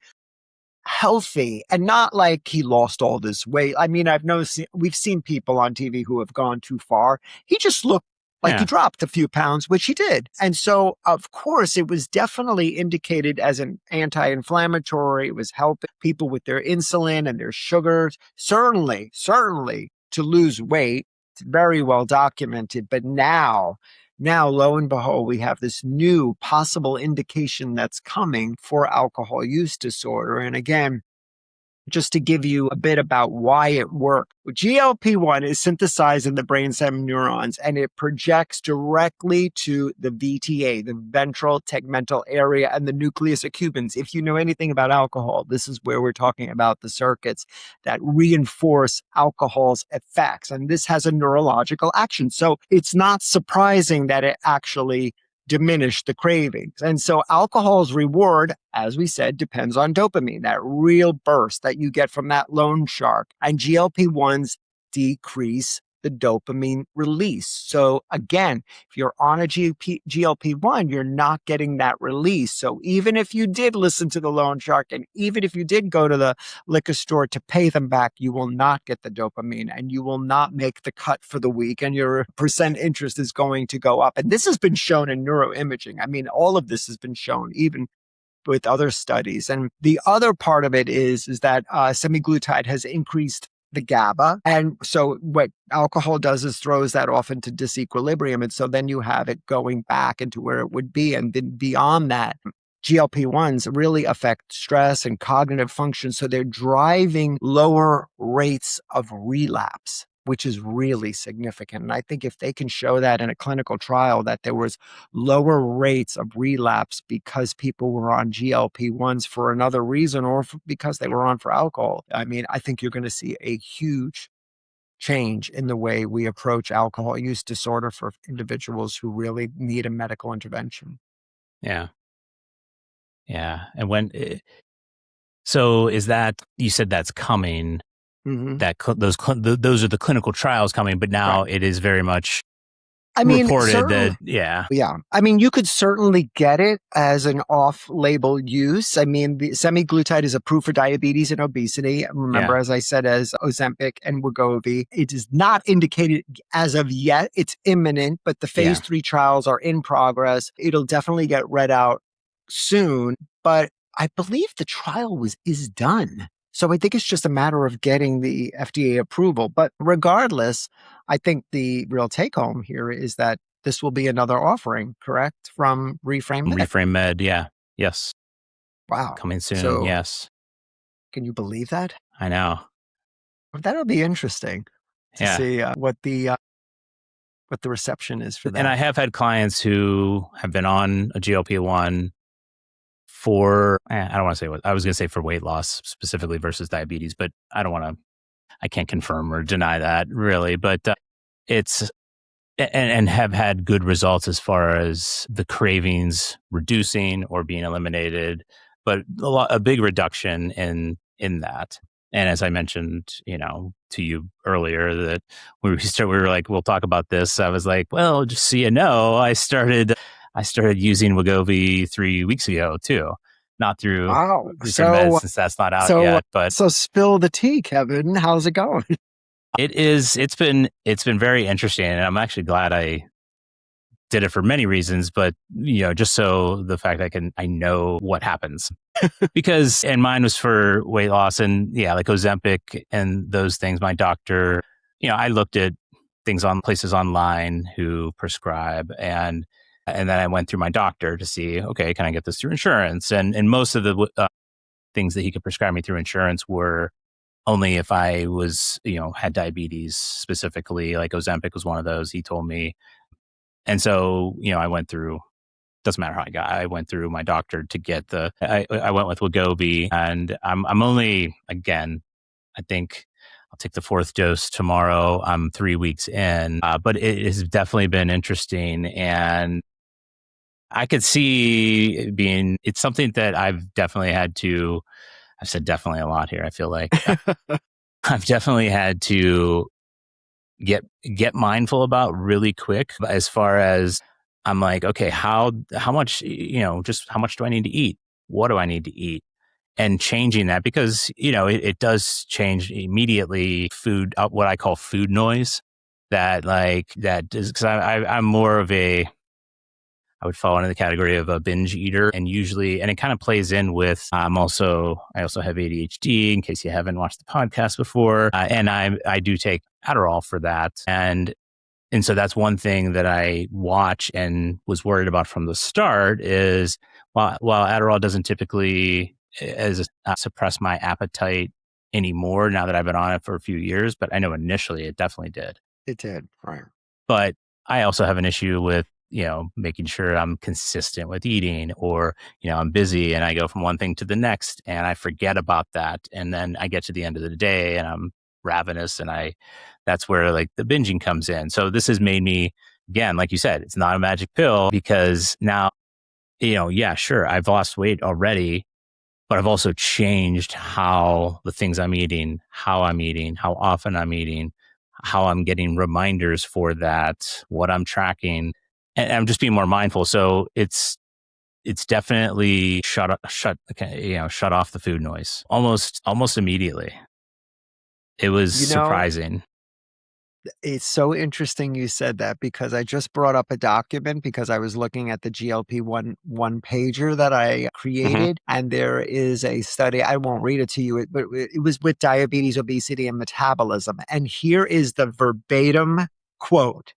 healthy and not like he lost all this weight. I mean, we've seen people on TV who have gone too far. He just looked like he Yeah. dropped a few pounds, which he did. And so, of course, it was definitely indicated as an anti-inflammatory. It was helping people with their insulin and their sugars. Certainly to lose weight. It's very well documented. But now, lo and behold, we have this new possible indication that's coming for alcohol use disorder. And again, just to give you a bit about why it works. GLP-1 is synthesized in the brainstem neurons and it projects directly to the VTA, the ventral tegmental area, and the nucleus accumbens. If you know anything about alcohol, this is where we're talking about the circuits that reinforce alcohol's effects. And this has a neurological action. So it's not surprising that it actually diminish the cravings. And so alcohol's reward, as we said, depends on dopamine, that real burst that you get from that loan shark. And GLP-1s decrease the dopamine release. So again, if you're on a GLP-1, you're not getting that release. So even if you did listen to the loan shark, and even if you did go to the liquor store to pay them back, you will not get the dopamine and you will not make the cut for the week and your percent interest is going to go up. And this has been shown in neuroimaging. I mean, all of this has been shown, even with other studies. And the other part of it is that semaglutide has increased the GABA. And so what alcohol does is throws that off into disequilibrium. And so then you have it going back into where it would be. And then beyond that, GLP-1s really affect stress and cognitive function. So they're driving lower rates of relapse, which is really significant. And I think if they can show that in a clinical trial, that there was lower rates of relapse because people were on GLP-1s for another reason or because they were on for alcohol, I mean, I think you're going to see a huge change in the way we approach alcohol use disorder for individuals who really need a medical intervention. Yeah. Yeah. And so is that, you said that's coming, Mm-hmm. that those are the clinical trials coming, but now Right. it is very much I mean, reported certainly, that, yeah. yeah. I mean, you could certainly get it as an off-label use. I mean, the semaglutide is approved for diabetes and obesity. Remember, Yeah. as I said, as Ozempic and Wegovy. It is not indicated as of yet. It's imminent, but the phase Yeah. 3 trials are in progress. It'll definitely get read out soon, but I believe the trial is done. So I think it's just a matter of getting the FDA approval. But regardless, I think the real take home here is that this will be another offering, correct? From Reframe Med. Reframe Med. Yeah. Yes. Wow. Coming soon. So Yes. can you believe that? I know. That'll be interesting to Yeah. see what the reception is for that. And I have had clients who have been on a GLP-1 for, I don't want to say what I was going to say, for weight loss specifically versus diabetes, but I can't confirm or deny that really, but it's, and have had good results as far as the cravings reducing or being eliminated, but a big reduction in that. And as I mentioned, to you earlier, that we were like, we'll talk about this. I was like, well, just so you know, I started using Wegovy 3 weeks ago too, not through Wow. Reframe Med, since that's not out yet. But so spill the tea, Kevin. How's it going? it's been very interesting, and I'm actually glad I did it for many reasons, but just so the fact I know what happens. And mine was for weight loss, and yeah, like Ozempic and those things, my doctor, I looked at things on places online who prescribe, and then I went through my doctor to see, okay, can I get this through insurance? And most of the things that he could prescribe me through insurance were only if I was, had diabetes specifically. Like Ozempic was one of those, he told me. And so, I went through, doesn't matter how I went through my doctor to get I went with Wegovy, and I'm only, again, I think I'll take the 4th dose tomorrow. I'm 3 weeks in, but it has definitely been interesting. And I could see it's something that I've said definitely a lot here. I feel like I've definitely had to get mindful about really quick, as far as I'm like, okay, how much, just how much do I need to eat? What do I need to eat? And changing that, because, it does change immediately food, what I call food noise. That is, because I'm more of I would fall into the category of a binge eater, and usually, and it kind of plays in with, I also have ADHD, in case you haven't watched the podcast before. And I do take Adderall for that. And so that's one thing that I watch and was worried about from the start is, while Adderall doesn't typically suppress my appetite anymore now that I've been on it for a few years, but I know initially it definitely did. It did, right? But I also have an issue with, making sure I'm consistent with eating, or, I'm busy and I go from one thing to the next and I forget about that. And then I get to the end of the day and I'm ravenous, and that's where like the binging comes in. So this has made me, again, like you said, it's not a magic pill, because now, yeah, sure, I've lost weight already, but I've also changed how the things I'm eating, how I'm eating, how often I'm eating, how I'm getting reminders for that, what I'm tracking, and I'm just being more mindful. So it's definitely shut off the food noise almost immediately. It was You know, surprising. it's so interesting you said that, because I just brought up a document because I was looking at the GLP-1 pager that I Hmm. created, and there is a study. I won't read it to you, but it was with diabetes, obesity, and metabolism. And here is the verbatim quote.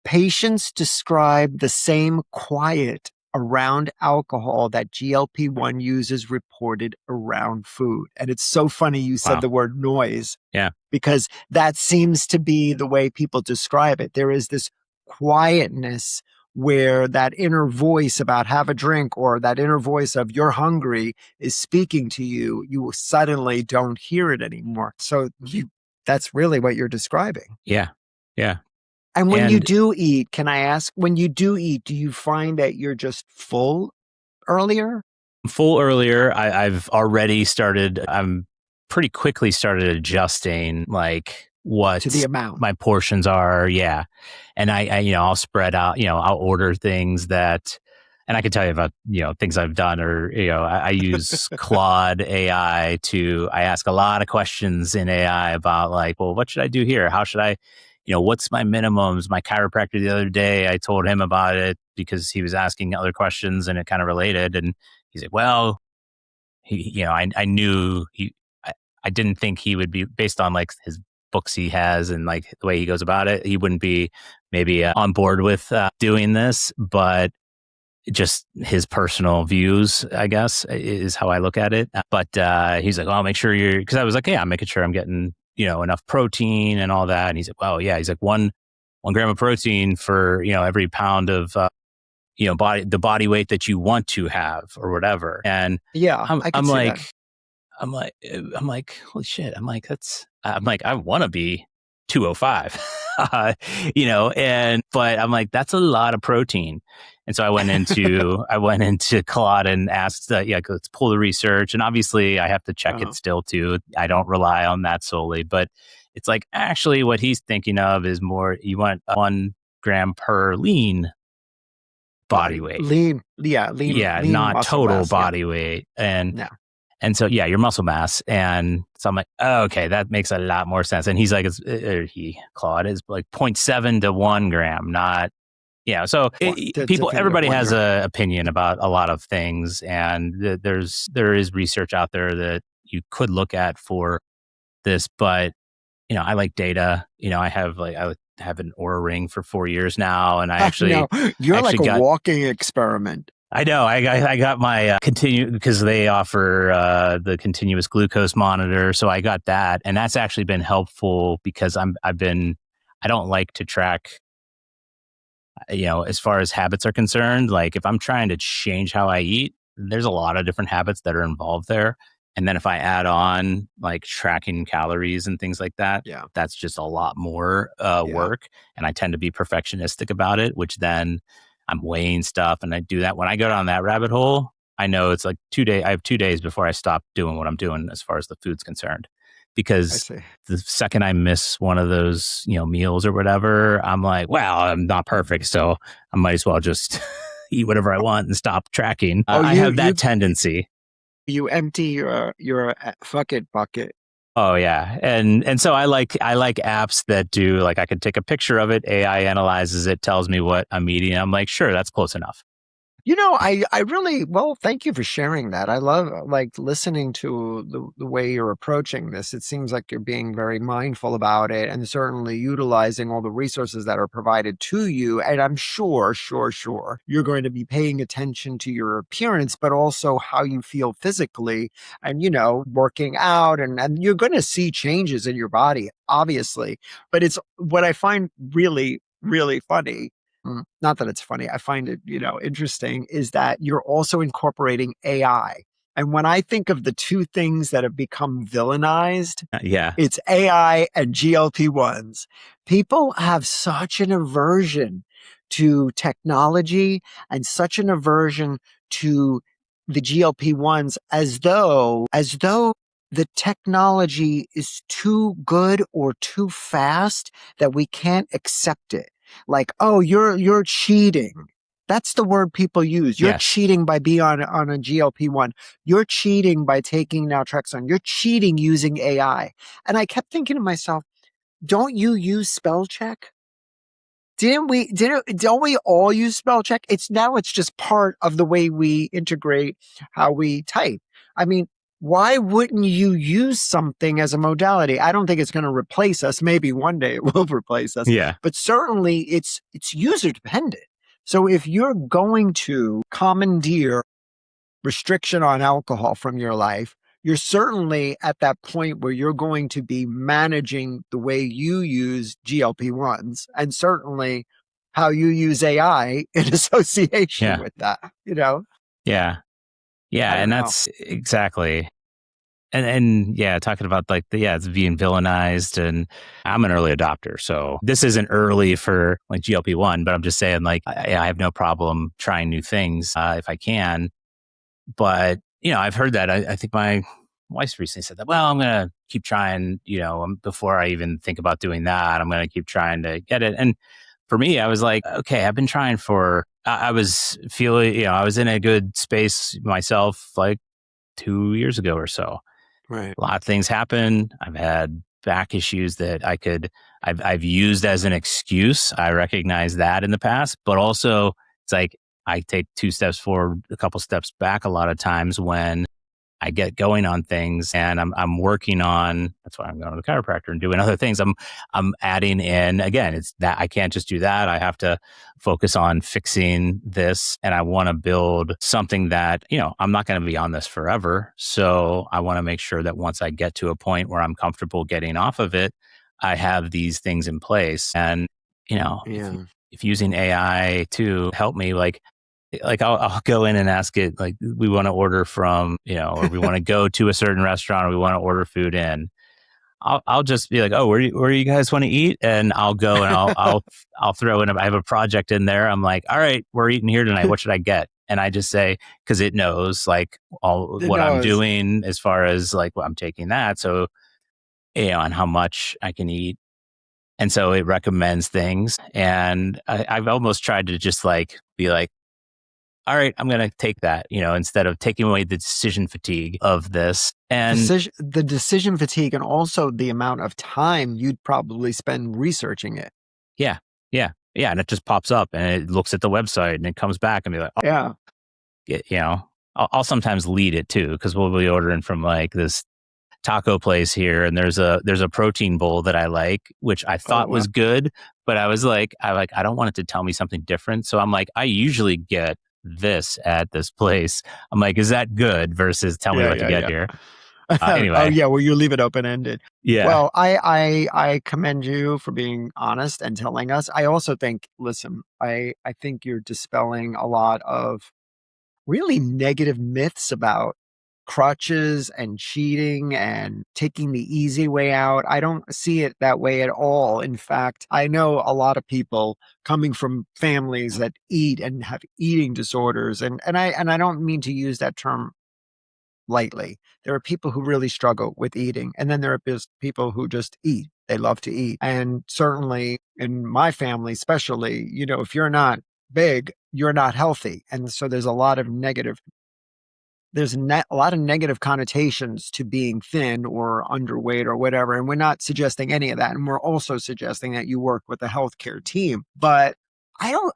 Patients describe the same quiet around alcohol that GLP-1 users reported around food. And it's so funny you said Wow. the word noise, Yeah. because that seems to be the way people describe it. There is this quietness where that inner voice about have a drink, or that inner voice of you're hungry, is speaking to you. You suddenly don't hear it anymore. So that's really what you're describing. Yeah. Yeah. And when you And do eat, can I ask, when you do eat, do you find that you're just full earlier full earlier, I've already started, I'm pretty quickly started adjusting like to the what amount? my portions are. Yeah. And I'll spread out, I'll order things that, and I can tell you about, things I've done, or, I use Claude AI I ask a lot of questions in AI about like, well, what should I do here? How should I, what's my minimums? My chiropractor the other day, I told him about it because he was asking other questions and it kind of related. And he's like, well, I knew I didn't think he would be, based on like his books he has and like the way he goes about it, he wouldn't be maybe on board with doing this, but just his personal views, I guess, is how I look at it. But he's like, "Oh, make sure because I was like, yeah, I'm making sure I'm getting, enough protein and all that." And he's like, "Well, yeah." He's like, one gram of protein for, every pound of, the body weight that you want to have or whatever. And Yeah, I'm, I could I'm see that. like, I'm like, holy shit. I'm like, I want to be 205, but I'm like, that's a lot of protein. And so I went into Claude and asked, yeah, let's pull the research. And obviously I have to check it Uh-huh. still too. I don't rely on that solely, but it's like, actually what he's thinking of is more, you want 1 gram per lean body weight. Lean, yeah, Yeah, lean not muscle total mass, yeah. body weight. No. And so, yeah, your muscle mass. And so I'm like, oh, okay, that makes a lot more sense. And he's like, Claude is like 0.7 to 1 gram, not, So What to definitive everybody 1 has gram. a opinion about a lot of things. And there is research out there that you could look at for this. But, I like data. I have an Aura ring for 4 years now. And I know. I You're like actually a got, walking experiment. I know. I got my continue, because they offer the continuous glucose monitor, so I got that, and that's actually been helpful because I don't like to track, as far as habits are concerned. Like if I'm trying to change how I eat, there's a lot of different habits that are involved there, and then if I add on like tracking calories and things like that, Yeah, that's just a lot more yeah. work, and I tend to be perfectionistic about it, which then I'm weighing stuff, and I do that. When I go down that rabbit hole, I know it's like 2 days. I have 2 days before I stop doing what I'm doing as far as the food's concerned. I because see. the second I miss one of those, meals or whatever, I'm like, well, I'm not perfect. So I might as well just eat whatever I want and stop tracking. Oh, I have that tendency. you empty your fuck it bucket. Oh yeah. And so I like apps that do like I can take a picture of it, AI analyzes it, tells me what I'm eating. I'm like, sure, that's close enough. I really, well, thank you for sharing that. I love like listening to the way you're approaching this. It seems like you're being very mindful about it and certainly utilizing all the resources that are provided to you. And I'm sure you're going to be paying attention to your appearance, but also how you feel physically and, working out and you're going to see changes in your body, obviously. But it's what I find really, really funny. Not that it's funny. I find it, interesting is that you're also incorporating AI. And when I think of the two things that have become villainized, Yeah. it's AI and GLP-1s. People have such an aversion to technology and such an aversion to the GLP-1s as though the technology is too good or too fast that we can't accept it. Like, oh, you're cheating. That's the word people use. You're Yes. cheating by being on a GLP-1. You're cheating by taking Naltrexone. You're cheating using AI. And I kept thinking to myself, don't you use spell check? Don't we all use spell check? It's just part of the way we integrate how we type. I mean, why wouldn't you use something as a modality? I don't think it's going to replace us. Maybe one day it will replace us, Yeah. but certainly it's user dependent. So if you're going to commandeer restriction on alcohol from your life, you're certainly at that point where you're going to be managing the way you use GLP-1s and certainly how you use AI in association Yeah. with that. Yeah. Yeah. I don't And know. that's exactly. And yeah, talking about like it's being villainized, and I'm an early adopter, so this isn't early for like GLP-1, but I'm just saying like I have no problem trying new things if I can. But I've heard that. I think my wife recently said that. Well, I'm gonna keep trying. Before I even think about doing that, I'm gonna keep trying to get it. And for me, I was like, okay, I've been trying for. I was feeling, I was in a good space myself, like 2 years ago or so. Right. A lot of things happen. I've had back issues that I've used as an excuse. I recognize that in the past, but also it's like I take 2 steps forward, a couple steps back a lot of times when I get going on things, and I'm working on. That's why I'm going to the chiropractor and doing other things. I'm adding in again. It's that I can't just do that. I have to focus on fixing this, and I want to build something that I'm not going to be on this forever. So I want to make sure that once I get to a point where I'm comfortable getting off of it, I have these things in place. And if Yeah. if using AI to help me, like I'll go in and ask it like we want to order from or we want to go to a certain restaurant or we want to order food in. I'll just be like, oh, where do you guys want to eat? And I'll go and I'll throw in. I have a project in there. I'm like, all right, we're eating here tonight. What should I get? And I just say because it knows like all It what I'm knows. doing as far as like what I'm taking that. So and how much I can eat. And so it recommends things. And I've almost tried to just like be like, all right, I'm going to take that, instead of taking away the decision fatigue of this. And The decision fatigue and also the amount of time you'd probably spend researching it. yeah, yeah, yeah. And it just pops up and it looks at the website and it comes back and be like, oh, Yeah. I'll sometimes lead it too, because we'll be ordering from like this taco place here, and there's a protein bowl that I like, which I Oh, thought wow. was good, but I was like, I don't want it to tell me something different. So I'm like, I usually get this at this place. I'm like, is that good versus tell me Yeah, what to yeah, get yeah. here? Oh, Anyway, yeah, well, you leave it open-ended. yeah, Well, I commend you for being honest and telling us. I also think, listen, I think you're dispelling a lot of really negative myths about crutches and cheating and taking the easy way out. I don't see it that way at all. In fact, I know a lot of people coming from families that eat and have eating disorders, and I don't mean to use that term lightly. There are people who really struggle with eating, and then there are people who just eat. They love to eat. And certainly in my family, especially, if you're not big, you're not healthy. And so there's a lot of a lot of negative connotations to being thin or underweight or whatever. And we're not suggesting any of that. And we're also suggesting that you work with a healthcare team. But I don't,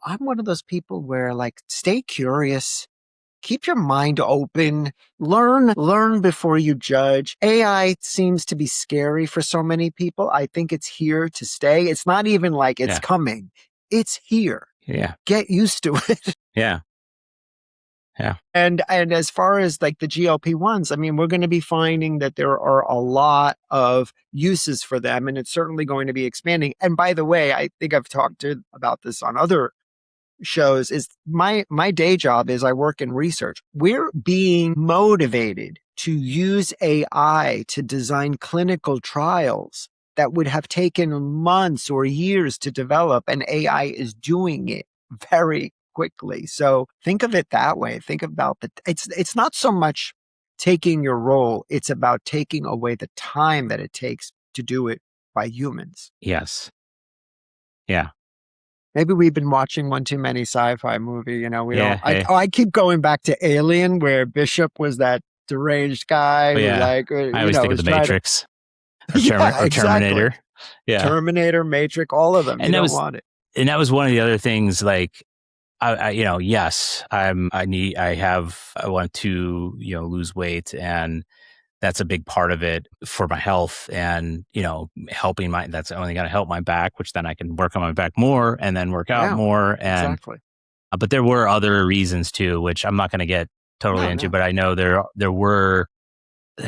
I'm one of those people where stay curious. Keep your mind open, learn before you judge. AI seems to be scary for so many people. I think it's here to stay. It's not even like it's coming. It's here. Yeah. Get used to it. Yeah. Yeah. And as far as the GLP-1s, I mean, we're going to be finding that there are a lot of uses for them, and it's certainly going to be expanding. And by the way, I think I've talked about this on other shows, is my day job is I work in research. We're being motivated to use AI to design clinical trials that would have taken months or years to develop, and AI is doing it very quickly. So think of it that way. Think about it's not so much taking your role, it's about taking away the time that it takes to do it by humans. Yes. Yeah. Maybe we've been watching one too many sci-fi movie. We Yeah, don't. I keep going back to Alien, where Bishop was that deranged guy. I always think of the Matrix or Terminator. Yeah, Terminator, Matrix, all of them. And you don't want it. And that was one of the other things. Yes, I want to lose weight, and that's a big part of it for my health, and helping that's only going to help my back, which then I can work on my back more and then work out more. And exactly. But there were other reasons too, which I'm not going to get totally into. But I know there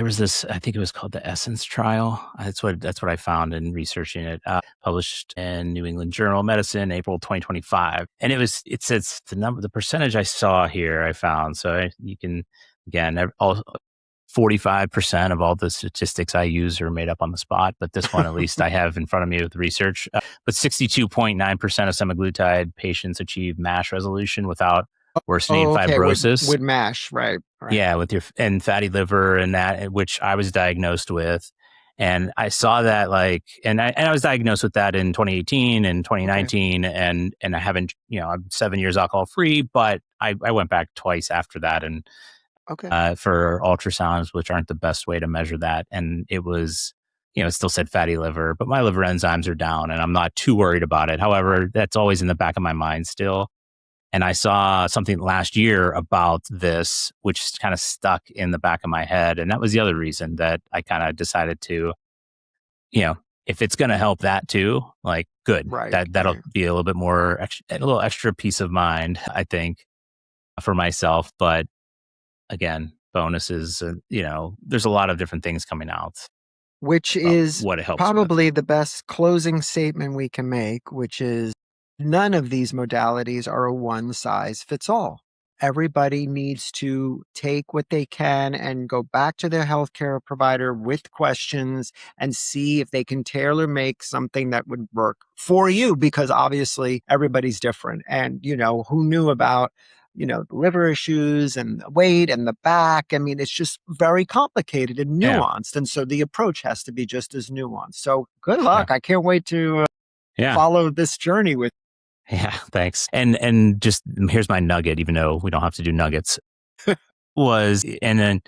was this, I think it was called the Essence trial. That's what I found in researching it. Published in New England Journal of Medicine, April 2025, and it says the percentage I saw here. I found you can again 45% of all the statistics I use are made up on the spot, but this one at least I have in front of me with research. But 62.9% of semaglutide patients achieve MASH resolution without worsening fibrosis. With MASH, right? Yeah, and fatty liver and that, which I was diagnosed with. And I saw that and I was diagnosed with that in 2018 and 2019, and I haven't, I'm 7 years alcohol free, but I went back twice after that, and for ultrasounds, which aren't the best way to measure that. And it was, it still said fatty liver, but my liver enzymes are down and I'm not too worried about it. However, that's always in the back of my mind still. And I saw something last year about this, which kind of stuck in the back of my head. And that was the other reason that I kind of decided to, if it's going to help that too, good, that'll be a little bit more, a little extra peace of mind, I think, for myself. But again, bonuses, there's a lot of different things coming out. Which is what it helps probably the best closing statement we can make, which is none of these modalities are a one size fits all. Everybody needs to take what they can and go back to their healthcare provider with questions and see if they can tailor make something that would work for you, because obviously everybody's different. And, who knew about the liver issues and the weight and the back. I mean, it's just very complicated and nuanced. And so the approach has to be just as nuanced. So good luck. I can't wait to follow this journey with. Yeah, thanks. And just here's my nugget, even though we don't have to do nuggets, and then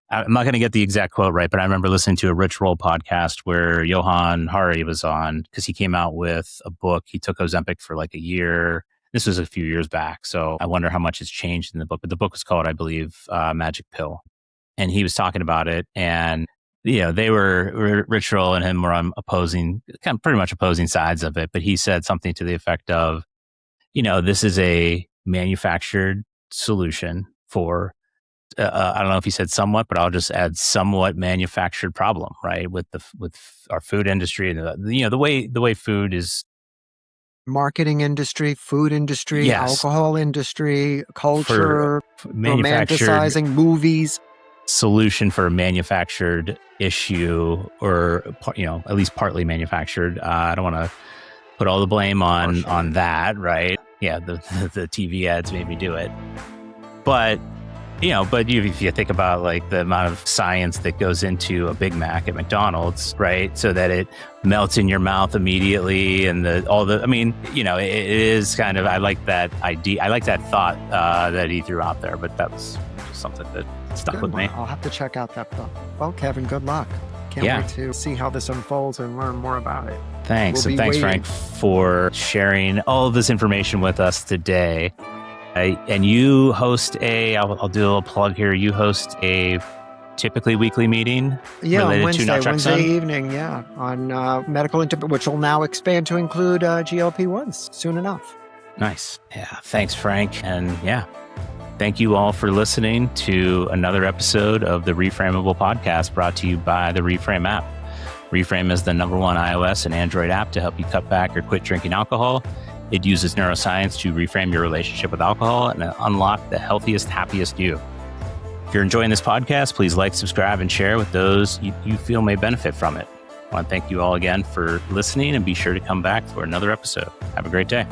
I'm not going to get the exact quote right, but I remember listening to a Rich Roll podcast where Johan Hari was on, because he came out with a book. He took Ozempic for a year. This was a few years back, so I wonder how much has changed in the book. But the book was called, I believe, Magic Pill. And he was talking about it. And, they were, Rich Roll and him were on pretty much opposing sides of it. But he said something to the effect of, this is a manufactured solution for, I don't know if he said somewhat, but I'll just add somewhat manufactured problem, right? With our food industry and the way food is. Marketing industry, food industry, alcohol industry, culture, romanticizing movies. Solution for a manufactured issue, or at least partly manufactured. I don't want to put all the blame on that, right? Yeah, the TV ads made me do it, but But if you think about like the amount of science that goes into a Big Mac at McDonald's, right? So that it melts in your mouth immediately and it is kind of, I like that idea. I like that thought that he threw out there, but that was something that stuck with me. I'll have to check out that book. Well, Kevin, good luck. Can't wait to see how this unfolds and learn more about it. Thanks. And thanks, Frank, for sharing all of this information with us today. And you host I'll do a little plug here. You host a typically weekly meeting related to Naltrexone? Wednesday evening, on medical which will now expand to include GLP-1s soon enough. Nice. Yeah. Thanks, Frank. And thank you all for listening to another episode of the Reframable Podcast brought to you by the Reframe app. Reframe is the #1 iOS and Android app to help you cut back or quit drinking alcohol. It uses neuroscience to reframe your relationship with alcohol and unlock the healthiest, happiest you. If you're enjoying this podcast, please like, subscribe, and share with those you feel may benefit from it. I want to thank you all again for listening and be sure to come back for another episode. Have a great day.